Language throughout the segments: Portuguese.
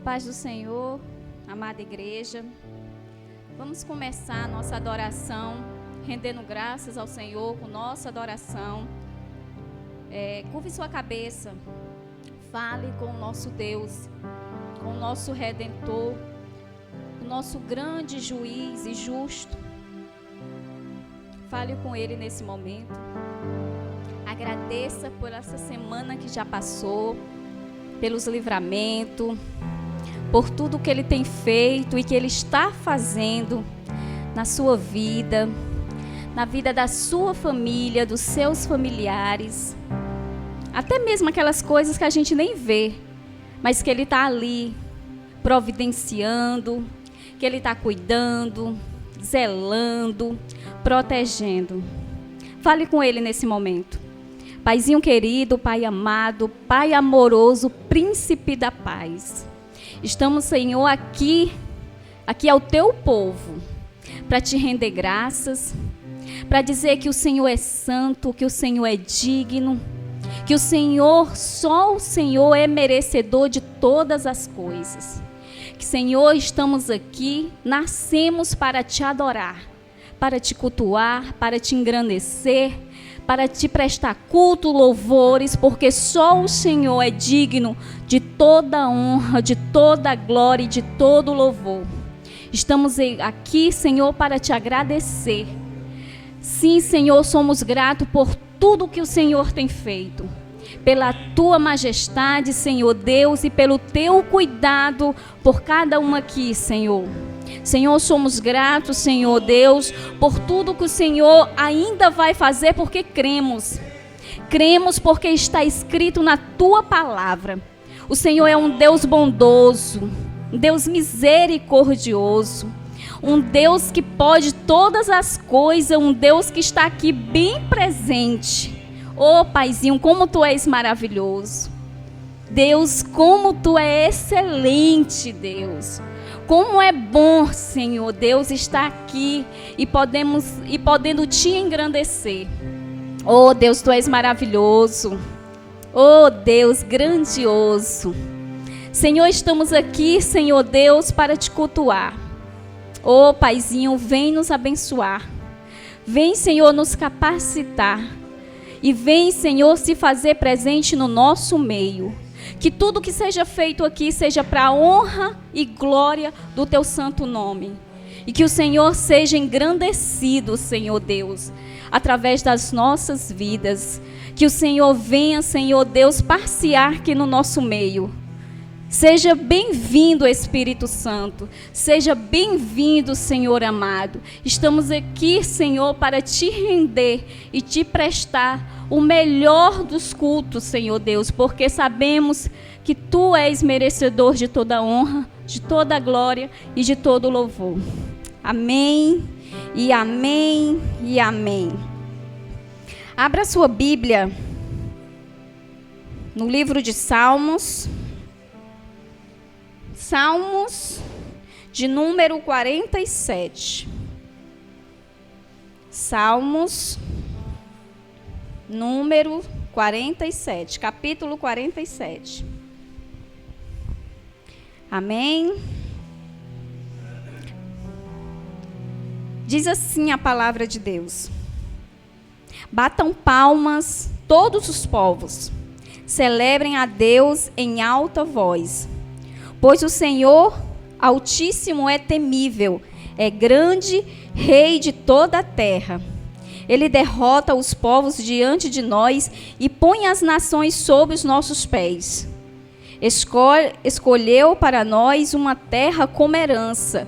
Paz do Senhor, amada igreja. Vamos começar a nossa adoração, rendendo graças ao Senhor com nossa adoração. Curve sua cabeça, fale com o nosso Deus, com o nosso Redentor, o nosso grande juiz e justo. Fale com Ele nesse momento. Agradeça por essa semana que já passou, pelos livramentos, por tudo que Ele tem feito e que Ele está fazendo na sua vida, na vida da sua família, dos seus familiares, até mesmo aquelas coisas que a gente nem vê, mas que Ele está ali providenciando, que Ele está cuidando, zelando, protegendo. Fale com Ele nesse momento. Paizinho querido, Pai amado, Pai amoroso, Príncipe da paz. Estamos, Senhor, aqui ao Teu povo, para Te render graças, para dizer que o Senhor é santo, que o Senhor é digno, que o Senhor, só o Senhor é merecedor de todas as coisas. Que, Senhor, estamos aqui, nascemos para Te adorar, para Te cultuar, para Te engrandecer, para Te prestar culto, louvores, porque só o Senhor é digno de toda honra, de toda glória e de todo louvor. Estamos aqui, Senhor, para Te agradecer. Sim, Senhor, somos gratos por tudo que o Senhor tem feito, pela Tua majestade, Senhor Deus, e pelo Teu cuidado por cada um aqui, Senhor. Senhor, somos gratos, Senhor Deus, por tudo que o Senhor ainda vai fazer, porque cremos. Cremos porque está escrito na Tua palavra. O Senhor é um Deus bondoso, um Deus misericordioso, um Deus que pode todas as coisas, um Deus que está aqui bem presente. Oh, Paizinho, como Tu és maravilhoso. Deus, como Tu és excelente, Deus. Como é bom, Senhor Deus, estar aqui e podendo Te engrandecer. Oh, Deus, Tu és maravilhoso. Oh, Deus, grandioso. Senhor, estamos aqui, Senhor Deus, para Te cultuar. Oh, Paizinho, vem nos abençoar. Vem, Senhor, nos capacitar. E vem, Senhor, se fazer presente no nosso meio. Que tudo que seja feito aqui seja para a honra e glória do Teu santo nome. E que o Senhor seja engrandecido, Senhor Deus, através das nossas vidas. Que o Senhor venha, Senhor Deus, passear aqui no nosso meio. Seja bem-vindo, Espírito Santo. Seja bem-vindo, Senhor amado. Estamos aqui, Senhor, para Te render e Te prestar o melhor dos cultos, Senhor Deus, porque sabemos que Tu és merecedor de toda honra, de toda glória e de todo louvor. Amém, e amém, e amém. Abra sua Bíblia no livro de Salmos. Salmos de número 47. Salmos número 47, capítulo 47. Amém? Diz assim a palavra de Deus: batam palmas todos os povos, celebrem a Deus em alta voz, pois o Senhor Altíssimo é temível, é grande, Rei de toda a terra. Ele derrota os povos diante de nós e põe as nações sob os nossos pés. Escolheu para nós uma terra como herança,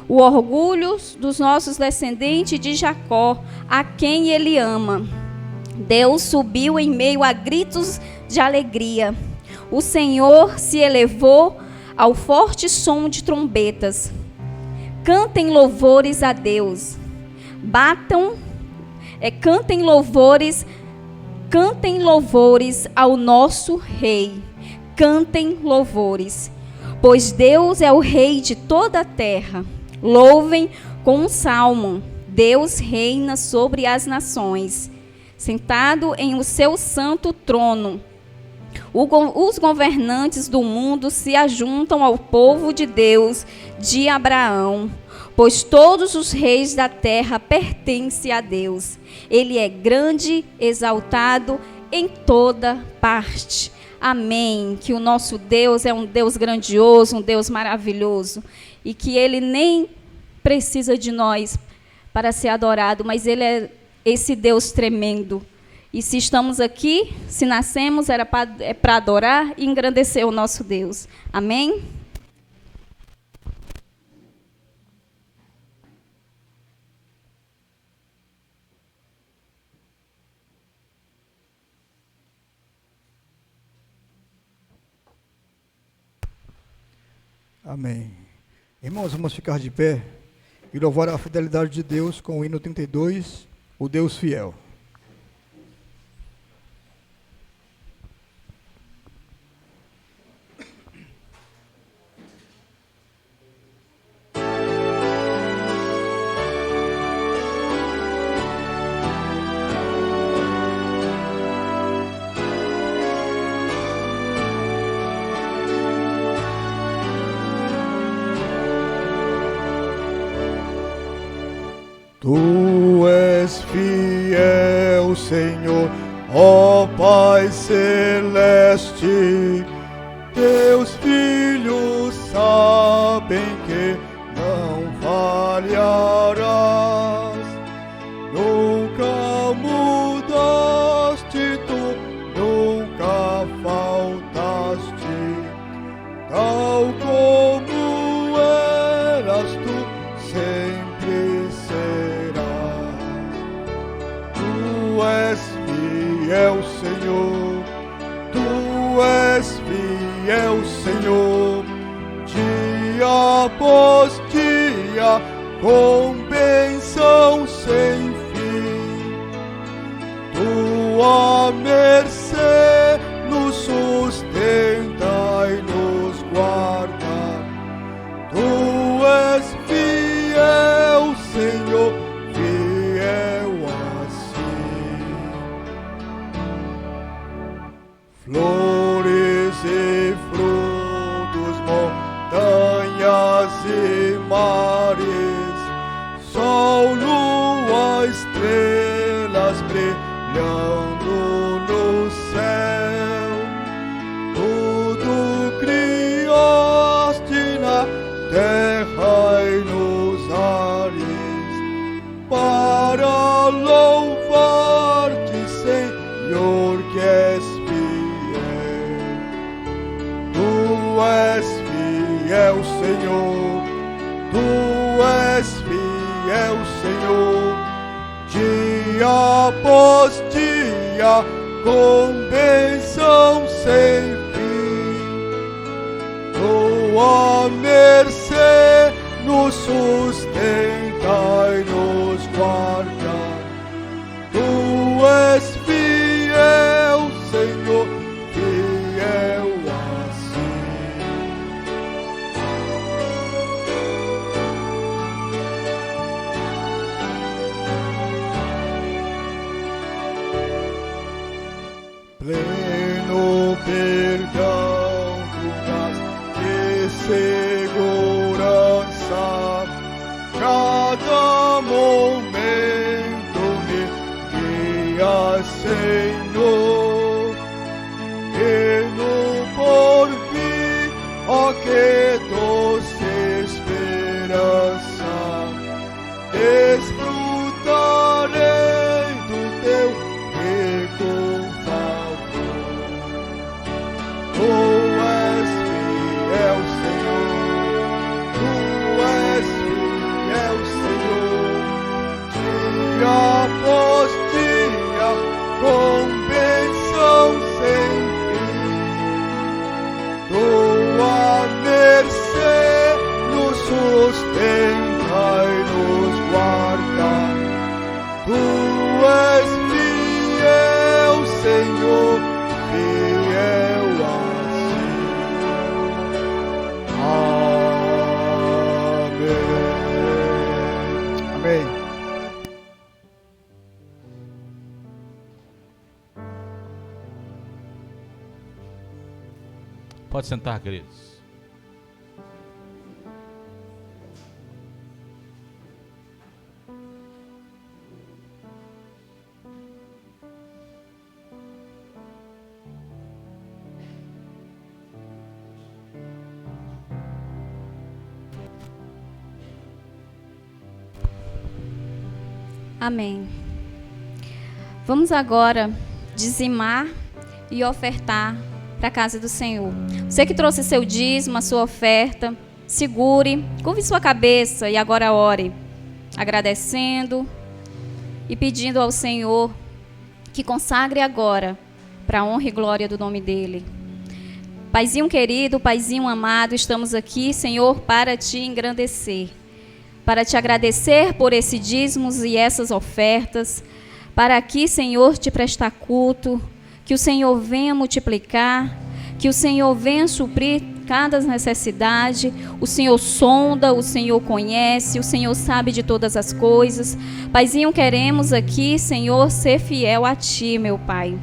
o orgulho dos nossos descendentes de Jacó, a quem Ele ama. Deus subiu em meio a gritos de alegria. O Senhor se elevou ao forte som de trombetas. Cantem louvores a Deus. Cantem louvores ao nosso Rei. Cantem louvores, pois Deus é o Rei de toda a terra. Louvem com um salmo. Deus reina sobre as nações, sentado em o seu santo trono. Os governantes do mundo se ajuntam ao povo de Deus de Abraão, pois todos os reis da terra pertencem a Deus. Ele é grande, exaltado em toda parte. Amém. Que o nosso Deus é um Deus grandioso, um Deus maravilhoso, e que Ele nem precisa de nós para ser adorado, mas Ele é esse Deus tremendo. E se estamos aqui, se nascemos, é para adorar e engrandecer o nosso Deus. Amém? Amém. Irmãos, vamos ficar de pé e louvar a fidelidade de Deus com o hino 32, o Deus fiel. Tu és fiel, Senhor, ó Pai celeste. Teus filhos sabem que não falharás. Nunca mudaste, tu nunca faltaste. Tal como eras, tu sempre serás. Tu és fiel, Senhor. Tu és fiel, Senhor. Dia após dia, com bênção sem fim. Tua mercê nos sustenta e nos guarda. Tu és fiel, Senhor, fiel assim. Flores e frutos, montanhas e mares, sol, lua, estrelas brilhando no céu. Tudo criaste na terra e nos ares, para louvar-te, Senhor, que és fiel. Tu és fiel, Senhor. Tu és fiel, Senhor. Dia após dia, com bênção sem fim. Tua mercê nos sustenta e nos guarda. Tu és fiel, Senhor, fiel assim. Pleno perdão tu dás e segurança. Cada momento me guia, Senhor. E no porvir, ó que doce esperança, desfrutarei do teu rico favor. Tu és fiel, Senhor. Tu és fiel, Senhor. Dia após dia, com bênção sem fim. Tua mercê Pode sentar, queridos. Amém. Vamos agora dizimar e ofertar para a casa do Senhor. Você que trouxe seu dízimo, a sua oferta, segure, curve sua cabeça e agora ore, agradecendo e pedindo ao Senhor que consagre agora para a honra e glória do nome dEle. Paizinho querido, Paizinho amado, estamos aqui, Senhor, para te engrandecer, para te agradecer por esses dízimos e essas ofertas, para aqui, Senhor, te prestar culto, que o Senhor venha multiplicar, que o Senhor venha suprir cada necessidade. O Senhor sonda, o Senhor conhece, o Senhor sabe de todas as coisas. Paizinho, queremos aqui, Senhor, ser fiel a Ti, meu Pai.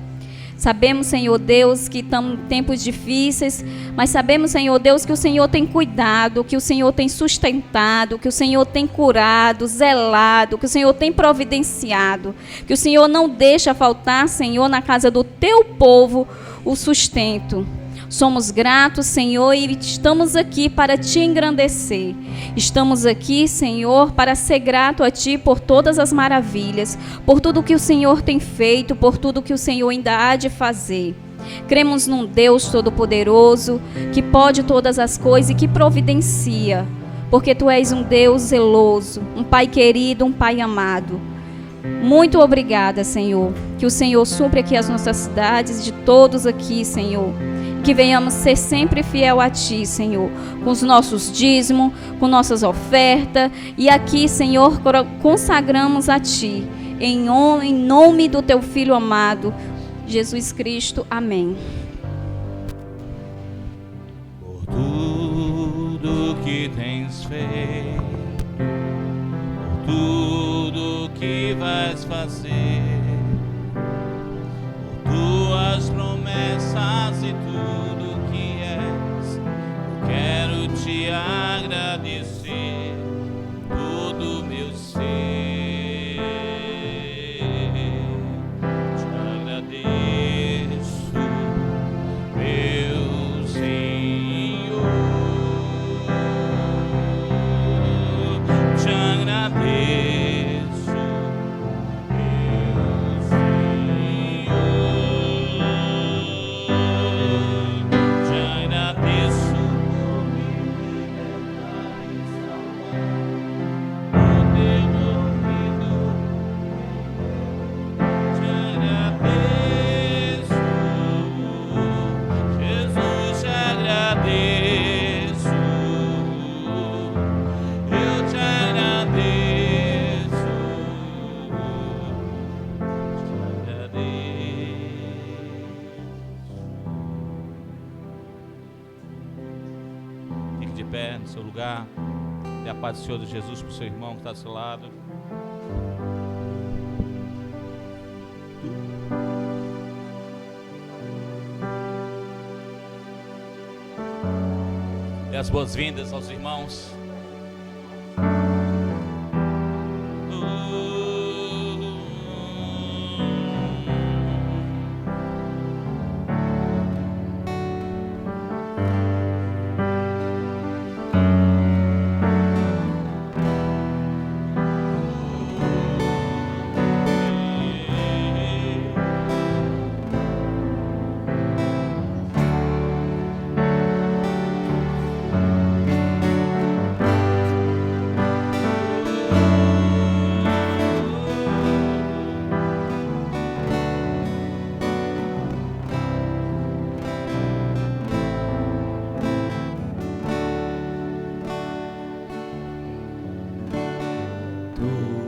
Sabemos, Senhor Deus, que estamos em tempos difíceis, mas sabemos, Senhor Deus, que o Senhor tem cuidado, que o Senhor tem sustentado, que o Senhor tem curado, zelado, que o Senhor tem providenciado, que o Senhor não deixa faltar, Senhor, na casa do Teu povo o sustento. Somos gratos, Senhor, e estamos aqui para Te engrandecer. Estamos aqui, Senhor, para ser grato a Ti por todas as maravilhas, por tudo que o Senhor tem feito, por tudo que o Senhor ainda há de fazer. Cremos num Deus Todo-Poderoso, que pode todas as coisas e que providencia, porque Tu és um Deus zeloso, um Pai querido, um Pai amado. Muito obrigada, Senhor, que o Senhor supre aqui as nossas cidades, de todos aqui, Senhor. Que venhamos ser sempre fiel a Ti, Senhor, com os nossos dízimos, com nossas ofertas. E aqui, Senhor, consagramos a Ti, em nome do Teu Filho amado, Jesus Cristo. Amém. Por tudo que tens feito, por tudo que vais fazer, por tuas promessas e tudo que és, eu quero te agradecer, todo meu ser, te agradeço, meu Senhor, te agradeço, meu Senhor. Te agradeço por ter morrido. Te agradeço, Jesus, te agradeço. Eu te agradeço, te agradeço. Fique de pé no seu lugar. Dê a paz do Senhor Jesus para o seu irmão que está do seu lado. Dê as boas-vindas aos irmãos.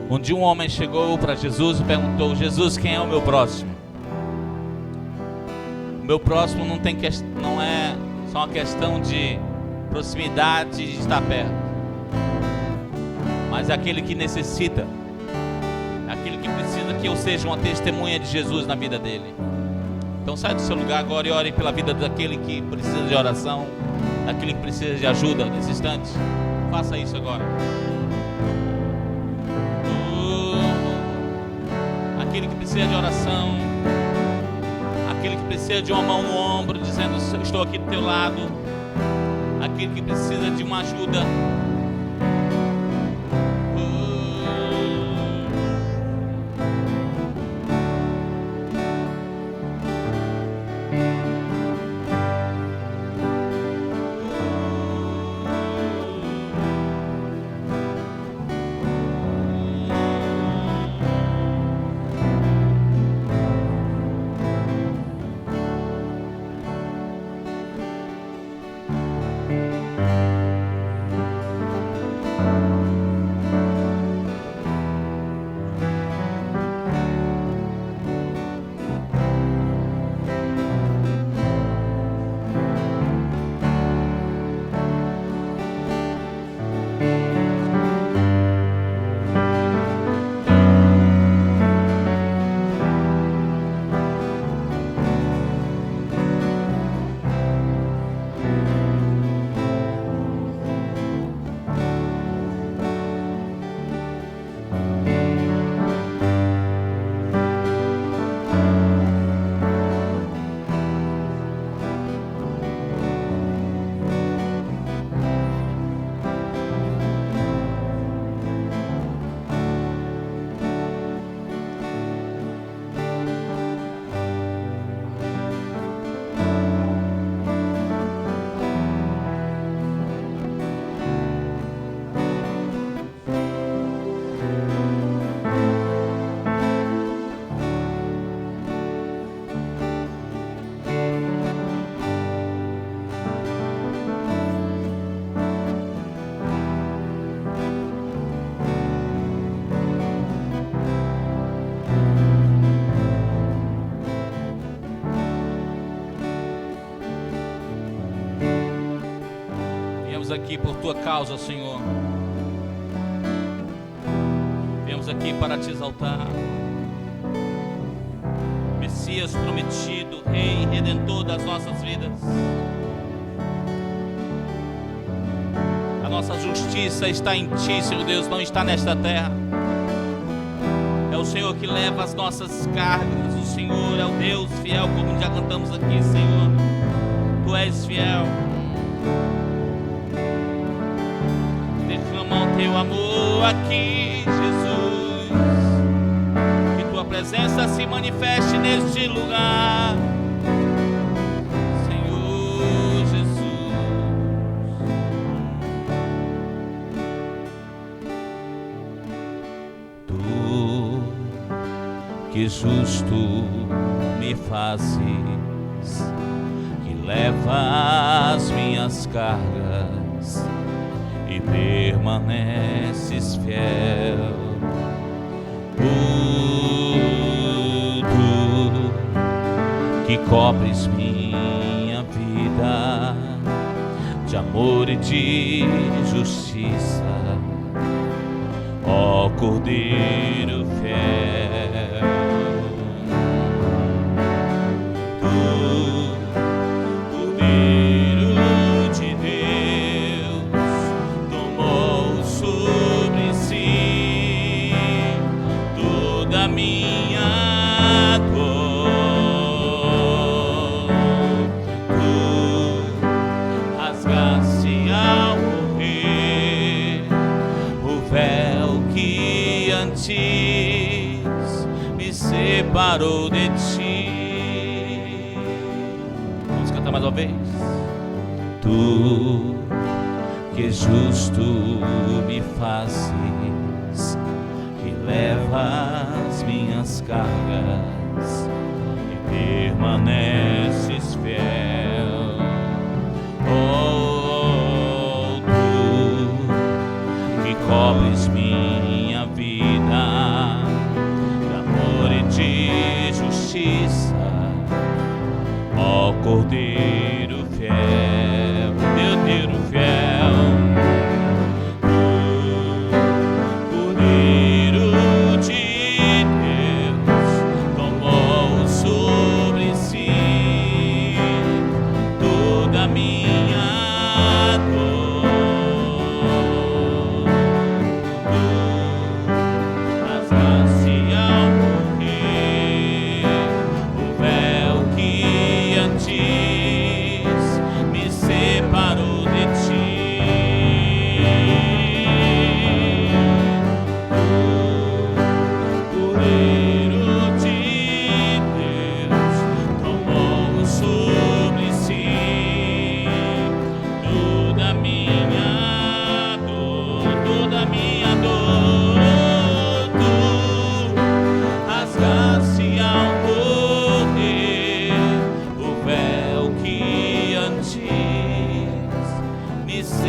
Um dia um homem chegou para Jesus e perguntou: Jesus, quem é o meu próximo? O meu próximo não é só uma questão de proximidade, de estar perto, mas é aquele que necessita, aquele que precisa que eu seja uma testemunha de Jesus na vida dele. Então sai do seu lugar agora e ore pela vida daquele que precisa de oração, daquele que precisa de ajuda nesse instante. Faça isso agora. Aquele que precisa de oração, aquele que precisa de uma mão no ombro, dizendo: estou aqui do teu lado. Aquele que precisa de uma ajuda. Aqui por tua causa, Senhor. Viemos aqui para te exaltar, Messias prometido, Rei Redentor das nossas vidas. A nossa justiça está em ti, Senhor Deus, não está nesta terra. É o Senhor que leva as nossas cargas. O Senhor é o Deus fiel, como já cantamos aqui, Senhor. Tu és fiel. Teu amor aqui, Jesus, que tua presença se manifeste neste lugar, Senhor Jesus. Tu que justo me fazes, que levas minhas cargas e permaneces fiel. Tu que cobres minha vida de amor e de justiça, ó Cordeiro fiel. Separou de ti. Vamos cantar mais uma vez. Tu que justo me fazes, que levas minhas cargas e permaneces fiel. Oh, tu que cobres minha vida de justiça, ó Cordeiro fiel, Cordeiro fiel. Cordeiro de Deus tomou sobre si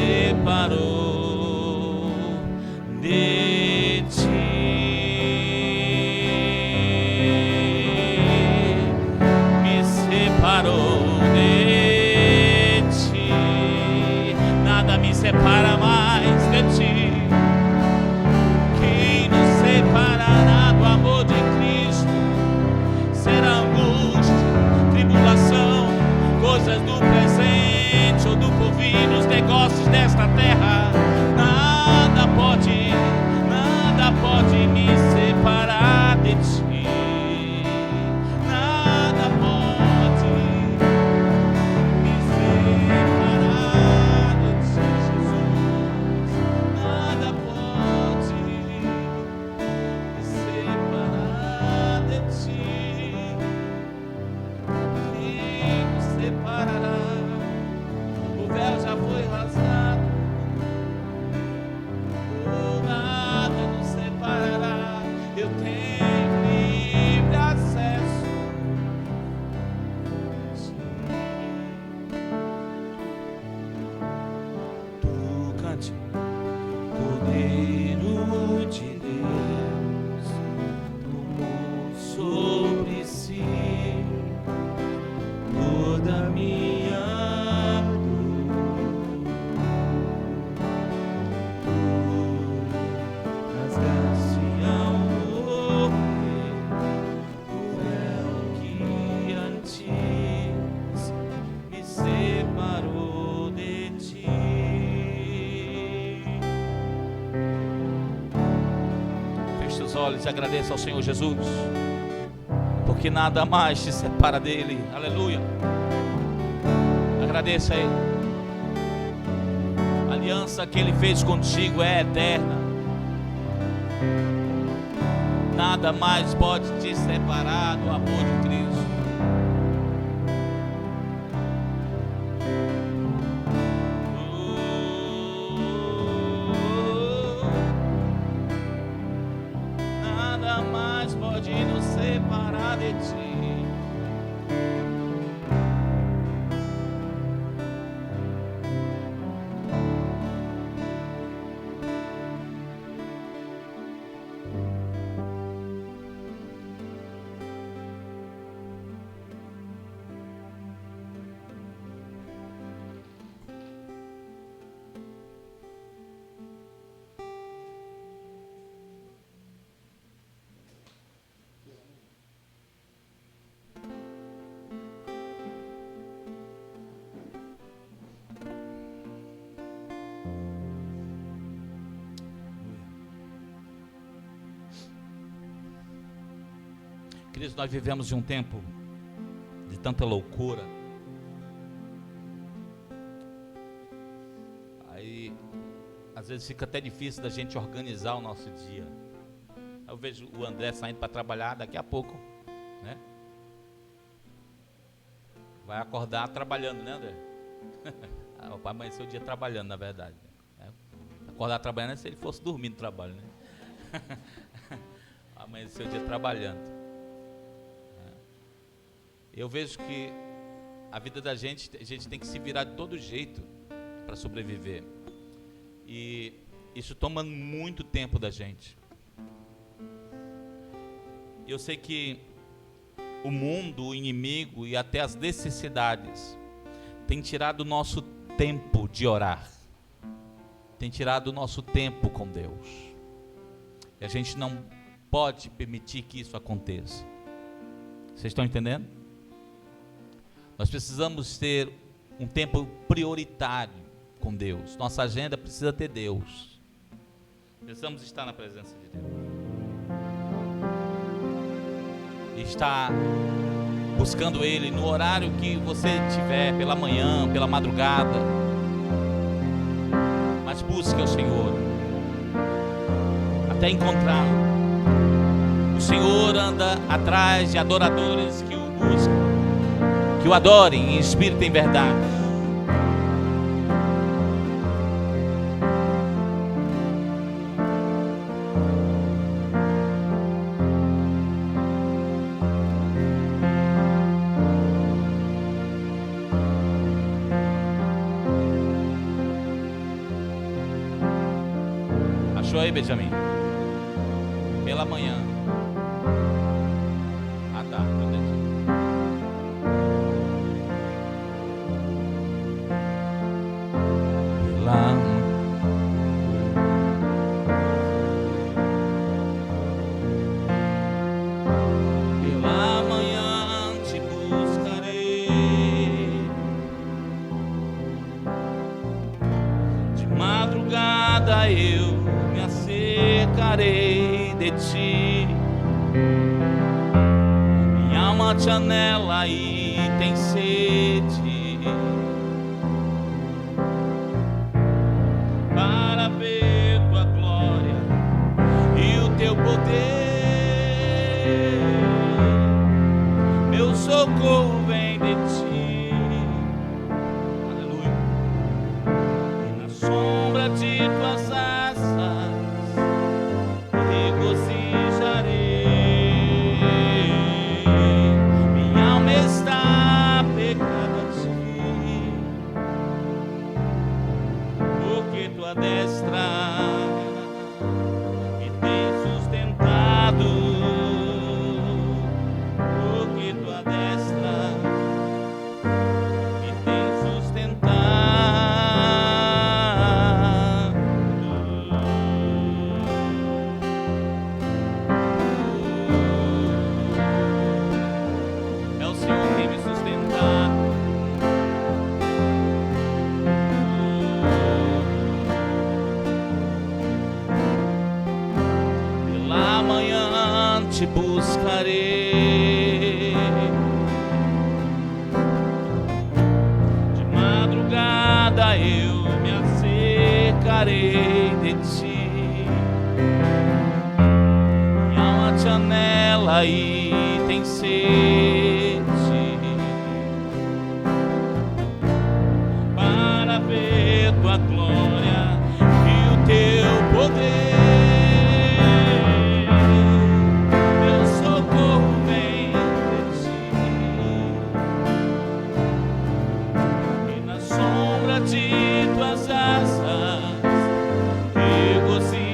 separou de ti. Me separou de ti. Nada me separa mais de ti. Quem nos separará do amor de Cristo? Será angústia, tribulação, coisas do presente ou do porvir, os negócios desta terra. Nada pode me separar de ti. Nada pode me separar de ti, Jesus. Nada pode me separar de ti. Quem nos separará? O véu já foi rasgado. Nada nos separará. Eu tenho livre acesso. Tu cante, Cordeiro de Deus, tomou sobre si toda a minha dor. Rasgaste ao morrer o véu que antes me separou de ti. Feche os olhos e agradeça ao Senhor Jesus, porque nada mais te separa dele. Aleluia. Agradeça a Ele. A aliança que Ele fez contigo é eterna. Nada mais pode te separar do amor de Cristo. Nada mais pode nos separar de ti. Queridos, nós vivemos de um tempo de tanta loucura. Aí, às vezes fica até difícil da gente organizar o nosso dia. Eu vejo o André saindo para trabalhar daqui a pouco, né? Vai acordar trabalhando, né, André? Vai amanhecer o dia trabalhando, na verdade. Acordar trabalhando é se ele fosse dormir no trabalho, né? Amanhecer o dia trabalhando. Eu vejo que a vida da gente, a gente tem que se virar de todo jeito para sobreviver. E isso toma muito tempo da gente. Eu sei que o mundo, o inimigo e até as necessidades tem tirado o nosso tempo de orar. Tem tirado o nosso tempo com Deus. E a gente não pode permitir que isso aconteça. Vocês estão entendendo? Nós precisamos ter um tempo prioritário com Deus. Nossa agenda precisa ter Deus. Precisamos estar na presença de Deus. E estar buscando Ele no horário que você tiver, pela manhã, pela madrugada. Mas busque o Senhor até encontrá-lo. O Senhor anda atrás de adoradores que o buscam, que o adorem em espírito e em verdade. Deixou aí, Benjamin? Pela manhã. Ah, tá. Pela manhã te buscarei, de madrugada eu me acercarei de ti. Minha alma te anela e tem sede para ver tua glória e o teu poder. Meu socorro vem de ti, aleluia. E na sombra de tuas asas regozijarei. Minha alma está pegada a ti, porque tua destra me tem sustentado, porque tua destra me tem sustentado. É o Senhor que tem me sustentado. Pela manhã te buscarei, de madrugada eu me acercarei de ti. Minha alma te anela e tem sede para ver tua glória e o teu poder. Meu socorro vem de ti, e na sombra de tuas asas regozijarei.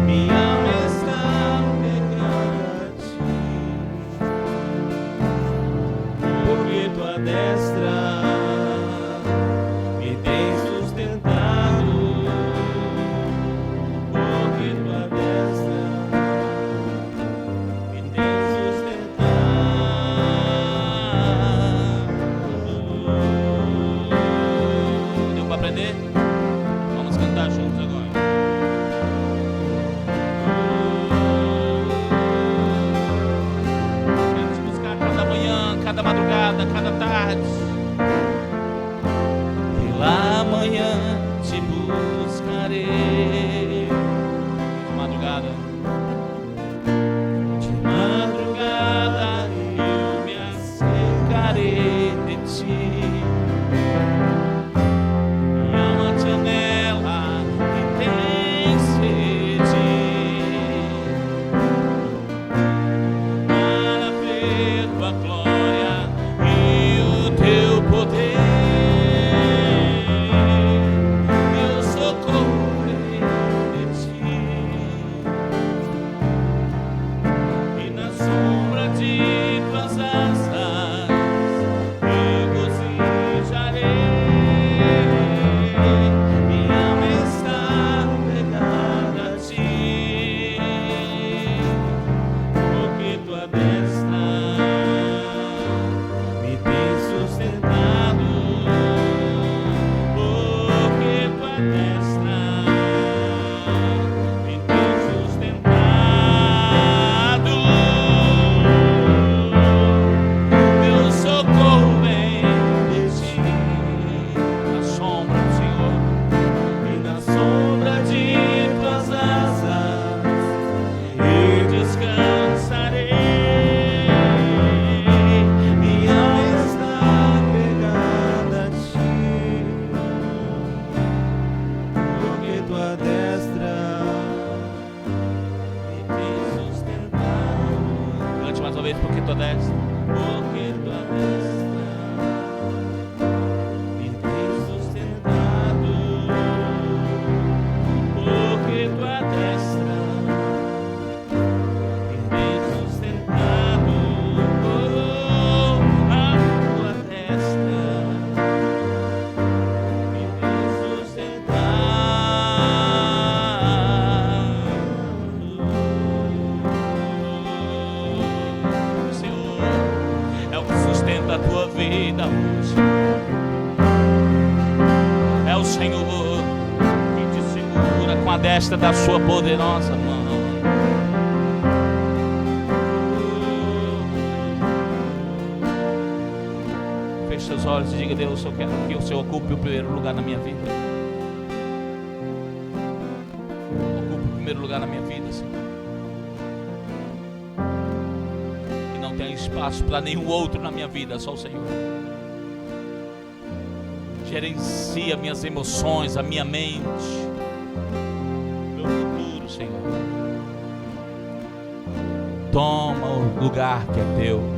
Minha alma está pegada a ti, porque tua destra me tem sustentado, porque tua destra me tem sustentado. Deu para aprender? Vamos cantar juntos agora. Quero te buscar cada manhã, cada madrugada, cada tarde. Pela manhã te buscarei, de madrugada. De madrugada eu me acercarei de ti. Minha alma te anela e tem sede para ver tua glória e o teu poder. Meu socorro vem de ti, e na sombra de tuas asas regozijarei. Minha alma está pegada a ti, porque tua destra me tem sustentado, porque tua destra me tem sustentado. Meu socorro vem de ti, na sombra do Senhor, e na sombra de tuas asas eu descansarei. Minha alma está pegada a ti, porque tua destra me tem sustentado. Cante mais uma vez, porque tua destra, porque tua destra me tem sustentado. a destra da sua poderosa mão. Feche seus olhos e diga: Deus, eu quero que o Senhor ocupe o primeiro lugar na minha vida. Ocupe o primeiro lugar na minha vida, Senhor. Que não tenha espaço para nenhum outro na minha vida, só o Senhor. Gerencia minhas emoções, a minha mente, meu futuro, Senhor. Toma o lugar que é teu.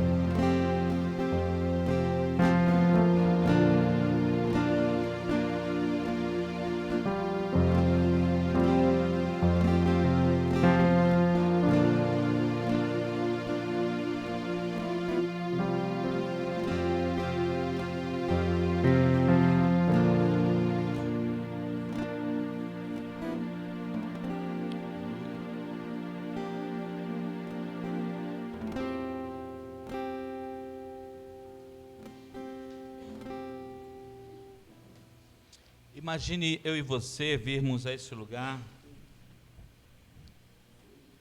Imagine eu e você virmos a esse lugar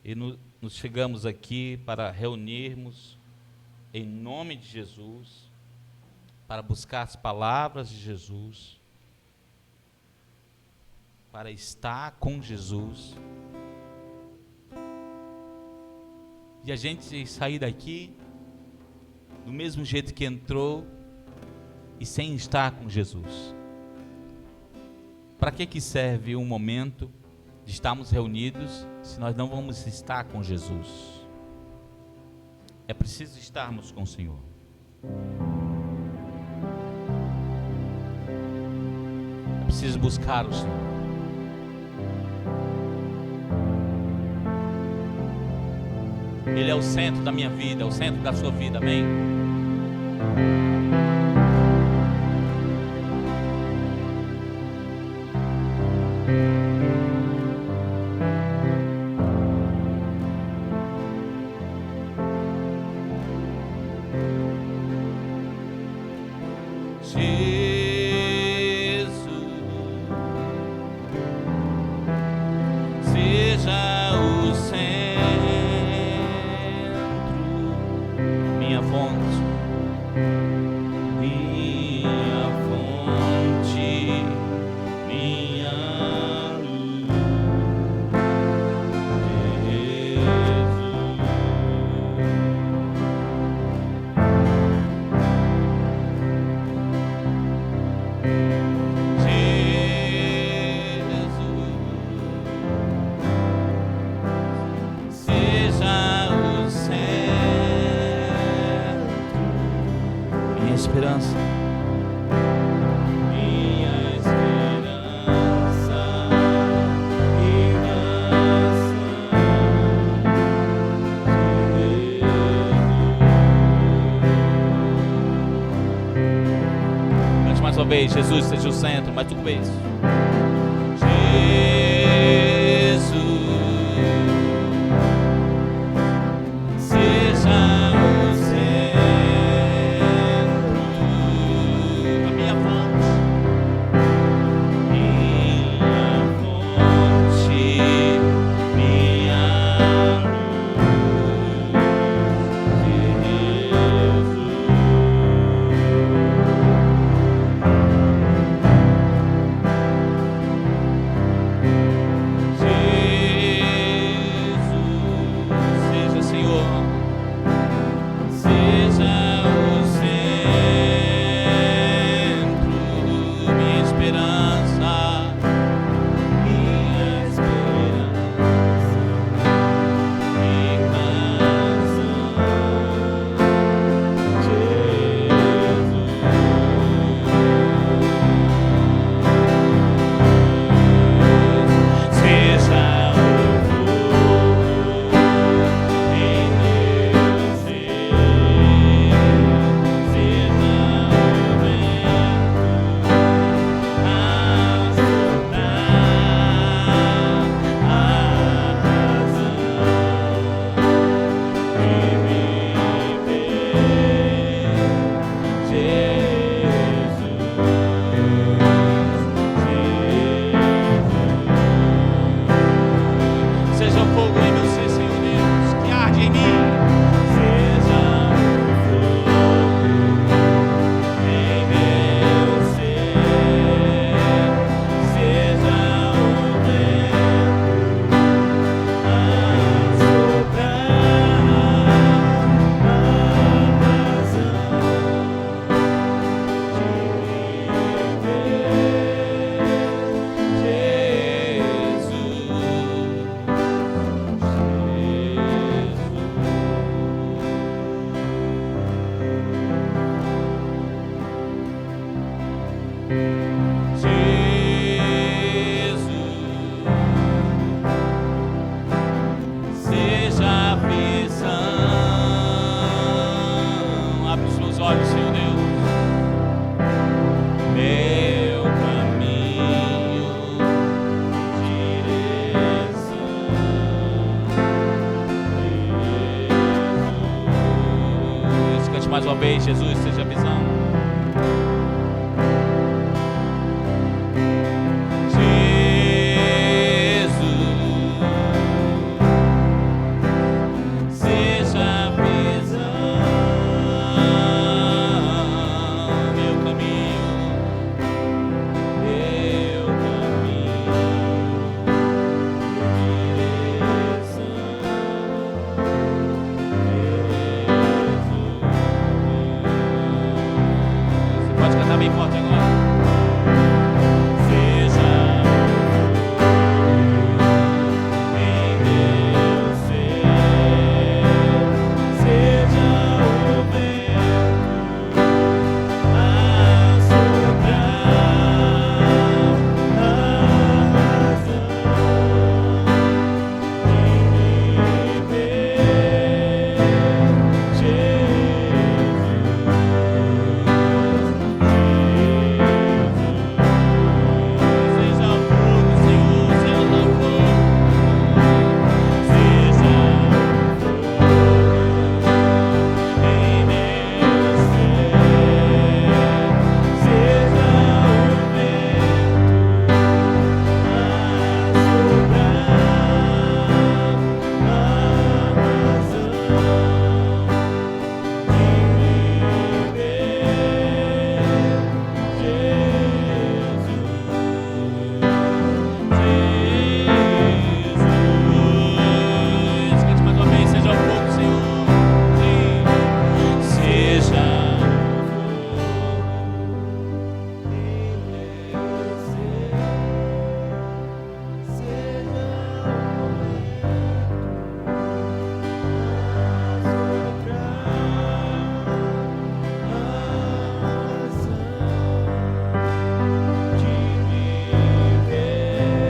e nos chegamos aqui para reunirmos em nome de Jesus, para buscar as palavras de Jesus, para estar com Jesus, e a gente sair daqui do mesmo jeito que entrou e sem estar com Jesus. Para que serve um momento de estarmos reunidos se nós não vamos estar com Jesus? É preciso estarmos com o Senhor. É preciso buscar o Senhor. Ele é o centro da minha vida, é o centro da sua vida, amém? Vez, Jesus seja o centro, mais uma vez. Jesus seja o centro, a minha fonte, minha luz. Seja a visão. Abre os seus olhos, Senhor Deus. Meu caminho, direção. Jesus. Cante mais uma vez, Jesus, seja a visão. Bem forte agora. Seja em meu ser, seja o vento a soprar, a razão de viver,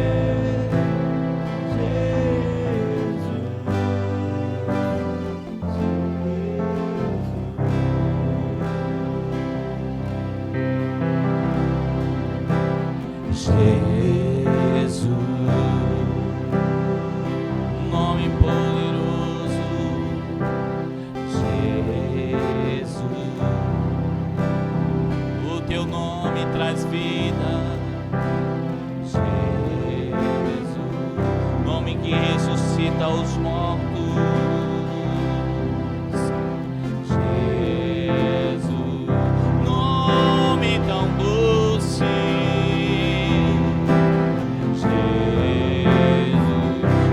Jesus, nome poderoso, Jesus, o teu nome traz vida, Jesus, nome que ressuscita os mortos, Jesus, nome tão doce.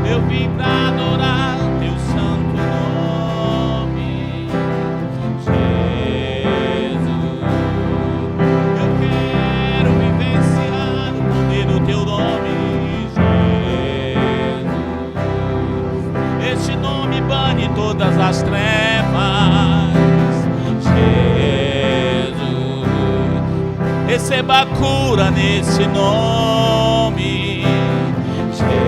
Eu vim pra adorar teu santo nome, Jesus. Eu quero vivenciar o poder do teu nome, Jesus. Este nome bane todas as trevas, Jesus. Receba a cura nesse nome, Jesus.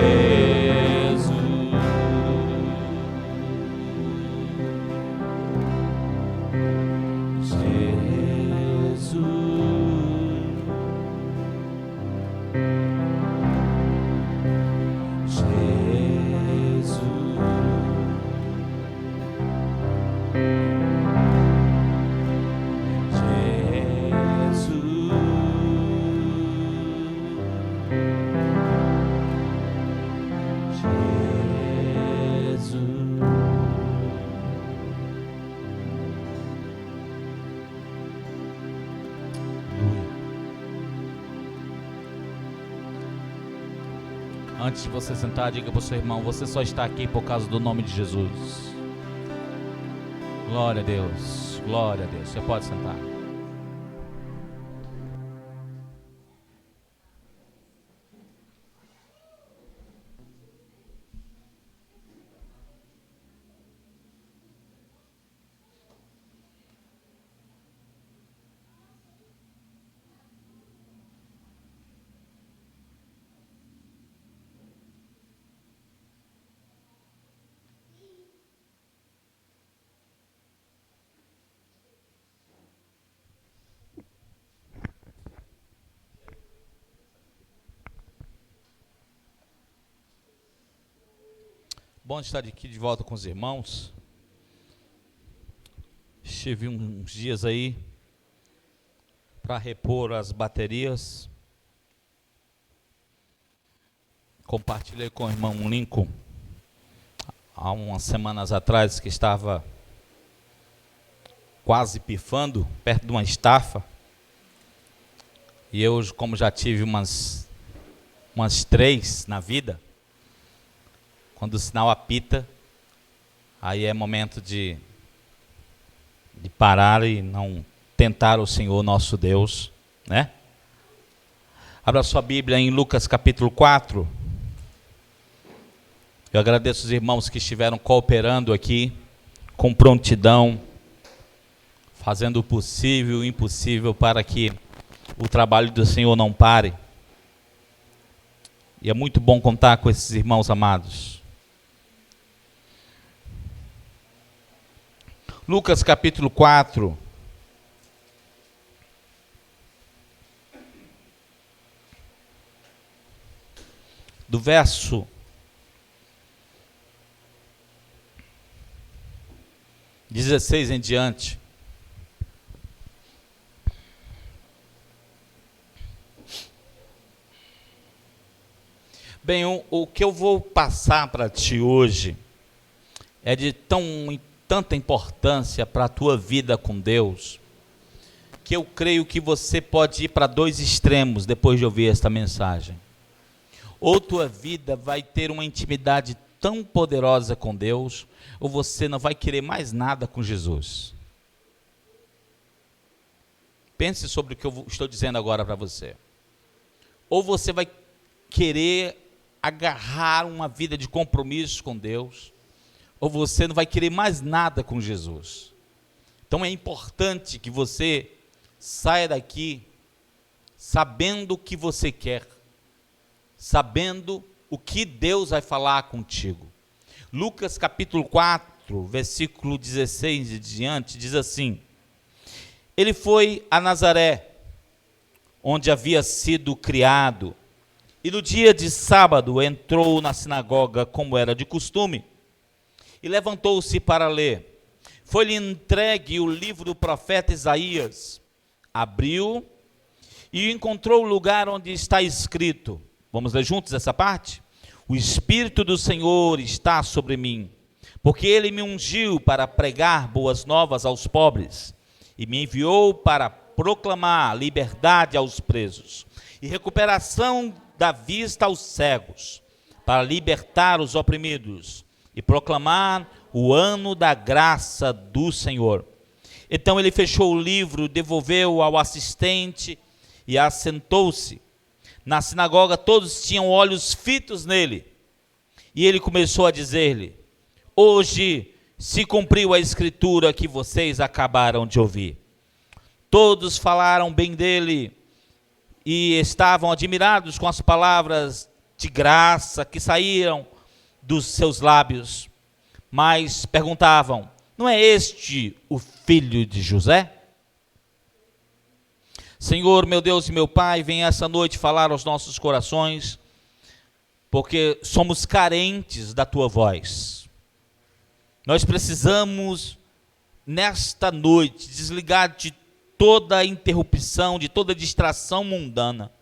Antes de você sentar, diga para o seu irmão: você só está aqui por causa do nome de Jesus. Glória a Deus, glória a Deus. Você pode sentar. Bom estar aqui de volta com os irmãos. Estive uns dias aí para repor as baterias. Compartilhei com o irmão Lincoln há umas semanas atrás que estava quase pifando perto de uma estafa. E eu, como já tive umas 3 na vida, quando o sinal apita, aí é momento de parar e não tentar o Senhor nosso Deus, né? Abra sua Bíblia em Lucas capítulo 4. Eu agradeço os irmãos que estiveram cooperando aqui, com prontidão, fazendo o possível e o impossível para que o trabalho do Senhor não pare. E é muito bom contar com esses irmãos amados. Lucas capítulo 4. Do verso 16 em diante. Bem, o que eu vou passar para ti hoje é de tanta importância para a tua vida com Deus, que eu creio que você pode ir para 2 extremos depois de ouvir esta mensagem. Ou tua vida vai ter uma intimidade tão poderosa com Deus, ou você não vai querer mais nada com Jesus. Pense sobre o que eu estou dizendo agora para você. Ou você vai querer agarrar uma vida de compromisso com Deus, ou você não vai querer mais nada com Jesus. Então é importante que você saia daqui sabendo o que você quer, sabendo o que Deus vai falar contigo. Lucas capítulo 4, versículo 16 e diante, diz assim: ele foi a Nazaré, onde havia sido criado, e no dia de sábado entrou na sinagoga, como era de costume, e levantou-se para ler. Foi-lhe entregue o livro do profeta Isaías. Abriu e encontrou o lugar onde está escrito. Vamos ler juntos essa parte? O Espírito do Senhor está sobre mim, porque Ele me ungiu para pregar boas novas aos pobres, e me enviou para proclamar liberdade aos presos, e recuperação da vista aos cegos, para libertar os oprimidos, e proclamar o ano da graça do Senhor. Então ele fechou o livro, devolveu ao assistente e assentou-se. Na sinagoga todos tinham olhos fitos nele. E ele começou a dizer-lhe: hoje se cumpriu a escritura que vocês acabaram de ouvir. Todos falaram bem dele e estavam admirados com as palavras de graça que saíram dos seus lábios, mas perguntavam: não é este o filho de José? Senhor, meu Deus e meu Pai, vem essa noite falar aos nossos corações, porque somos carentes da tua voz. Nós precisamos, nesta noite, desligar de toda interrupção, de toda distração mundana,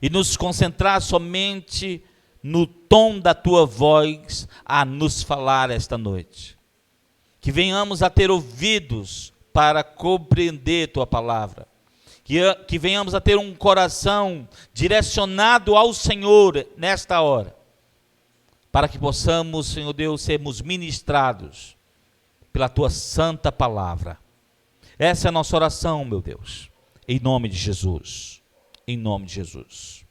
e nos concentrar somente no tom da tua voz a nos falar esta noite. Que venhamos a ter ouvidos para compreender tua palavra. Que venhamos a ter um coração direcionado ao Senhor nesta hora. Para que possamos, Senhor Deus, sermos ministrados pela tua santa palavra. Essa é a nossa oração, meu Deus. Em nome de Jesus. Em nome de Jesus.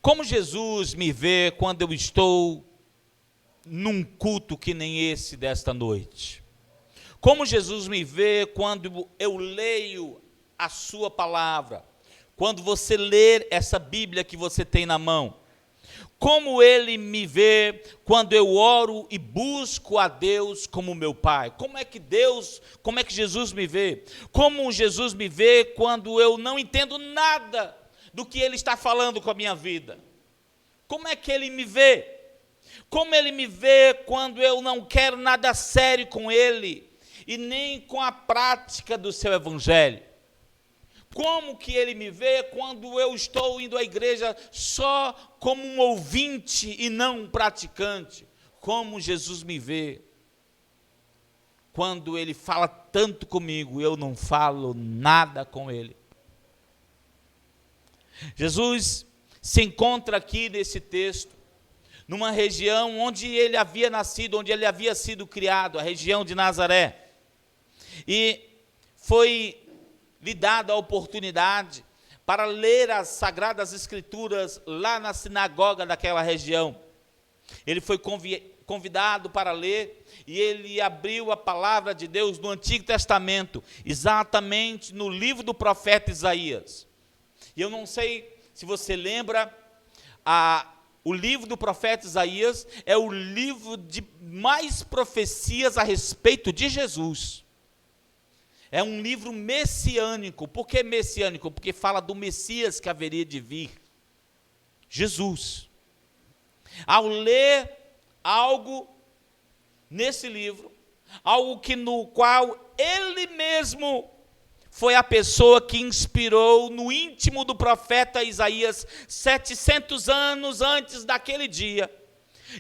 Como Jesus me vê quando eu estou num culto que nem esse desta noite? Como Jesus me vê quando eu leio a sua palavra? Quando você ler essa Bíblia que você tem na mão? Como Ele me vê quando eu oro e busco a Deus como meu Pai? Como é que Jesus me vê? Como Jesus me vê quando eu não entendo nada do que Ele está falando com a minha vida? Como é que Ele me vê? Como Ele me vê quando eu não quero nada sério com Ele e nem com a prática do seu evangelho. Como que Ele me vê quando eu estou indo à igreja só como um ouvinte e não um praticante. Como Jesus me vê quando Ele fala tanto comigo, eu não falo nada com Ele. Jesus se encontra aqui nesse texto, numa região onde Ele havia nascido, onde Ele havia sido criado, a região de Nazaré. E foi lhe dada a oportunidade para ler as Sagradas Escrituras lá na sinagoga daquela região. Ele foi convidado para ler, e ele abriu a palavra de Deus no Antigo Testamento, exatamente no livro do profeta Isaías. E eu não sei se você lembra, o livro do profeta Isaías é o livro de mais profecias a respeito de Jesus. É um livro messiânico. Por que messiânico? Porque fala do Messias que haveria de vir, Jesus. Ao ler algo nesse livro, algo no qual ele mesmo foi a pessoa que inspirou no íntimo do profeta Isaías, 700 anos antes daquele dia,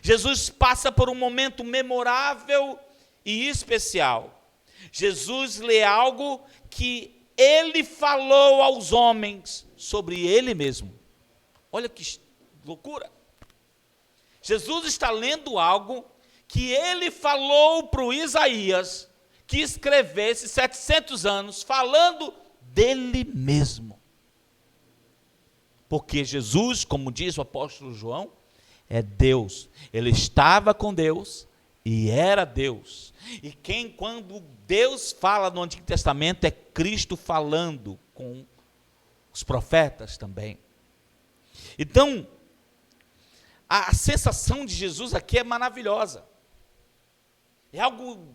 Jesus passa por um momento memorável e especial. Jesus lê algo que ele falou aos homens sobre ele mesmo. Olha que loucura. Jesus está lendo algo que ele falou para o Isaías, que escrevesse 700 anos, falando dele mesmo. Porque Jesus, como diz o apóstolo João, é Deus. Ele estava com Deus e era Deus. E quando Deus fala no Antigo Testamento, é Cristo falando com os profetas também. Então, a sensação de Jesus aqui é maravilhosa. É algo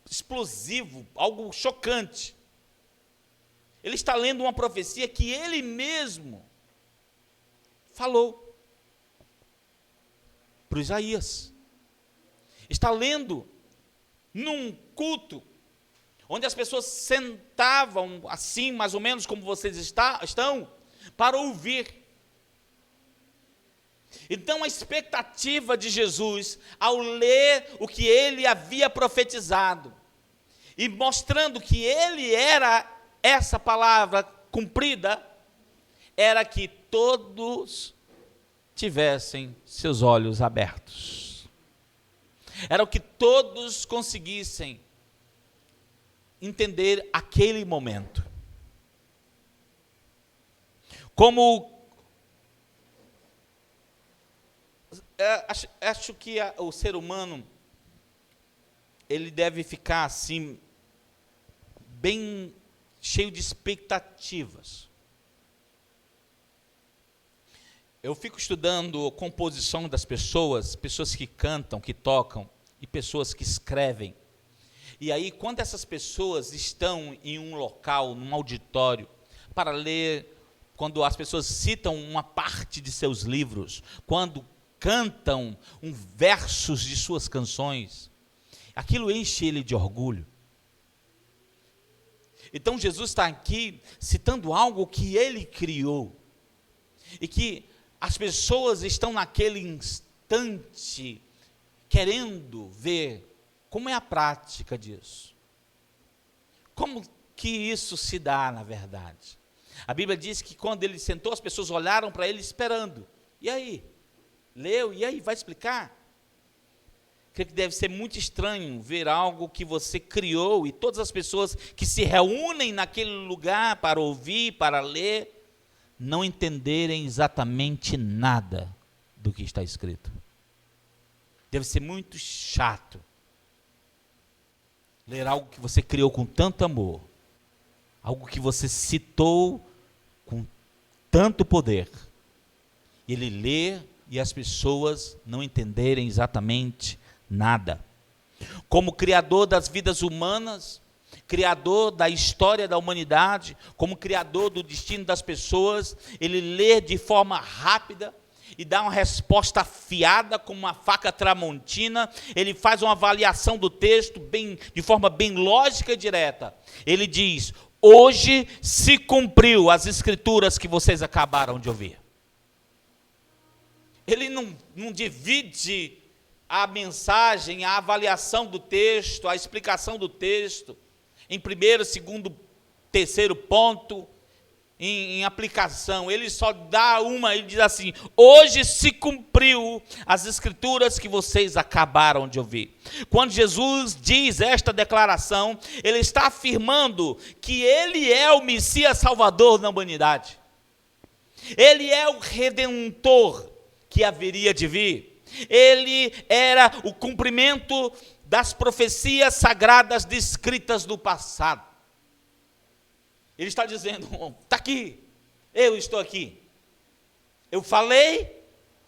explosivo, algo chocante. Ele está lendo uma profecia que ele mesmo falou para Isaías. Está lendo num culto, onde as pessoas sentavam assim, mais ou menos como vocês estão, para ouvir. Então a expectativa de Jesus, ao ler o que ele havia profetizado, e mostrando que ele era essa palavra cumprida, era que todos tivessem seus olhos abertos. Era o que todos conseguissem entender aquele momento. Acho que o ser humano, ele deve ficar assim, bem cheio de expectativas. Eu fico estudando a composição das pessoas que cantam, que tocam, e pessoas que escrevem. E aí, quando essas pessoas estão em um local, num auditório, para ler, quando as pessoas citam uma parte de seus livros, quando cantam versos de suas canções, aquilo enche ele de orgulho. Então Jesus está aqui citando algo que ele criou, e que as pessoas estão naquele instante querendo ver como é a prática disso. Como que isso se dá, na verdade? A Bíblia diz que quando ele sentou, as pessoas olharam para ele esperando. E aí? Leu? E aí? Vai explicar? Creio que deve ser muito estranho ver algo que você criou e todas as pessoas que se reúnem naquele lugar para ouvir, para ler, não entenderem exatamente nada do que está escrito. Deve ser muito chato ler algo que você criou com tanto amor, algo que você citou com tanto poder, e ele lê e as pessoas não entenderem exatamente nada. Como criador das vidas humanas, criador da história da humanidade, como criador do destino das pessoas, ele lê de forma rápida, e dá uma resposta afiada, como uma faca tramontina. Ele faz uma avaliação do texto de forma bem lógica e direta. Ele diz: hoje se cumpriu as escrituras que vocês acabaram de ouvir. Ele não divide a mensagem, a avaliação do texto, a explicação do texto, em primeiro, segundo, terceiro ponto, em aplicação. Ele só dá ele diz assim: hoje se cumpriu as escrituras que vocês acabaram de ouvir. Quando Jesus diz esta declaração, ele está afirmando que ele é o Messias Salvador da humanidade. Ele é o Redentor que haveria de vir. Ele era o cumprimento das profecias sagradas descritas no passado. Ele está dizendo: está aqui, eu estou aqui. Eu falei,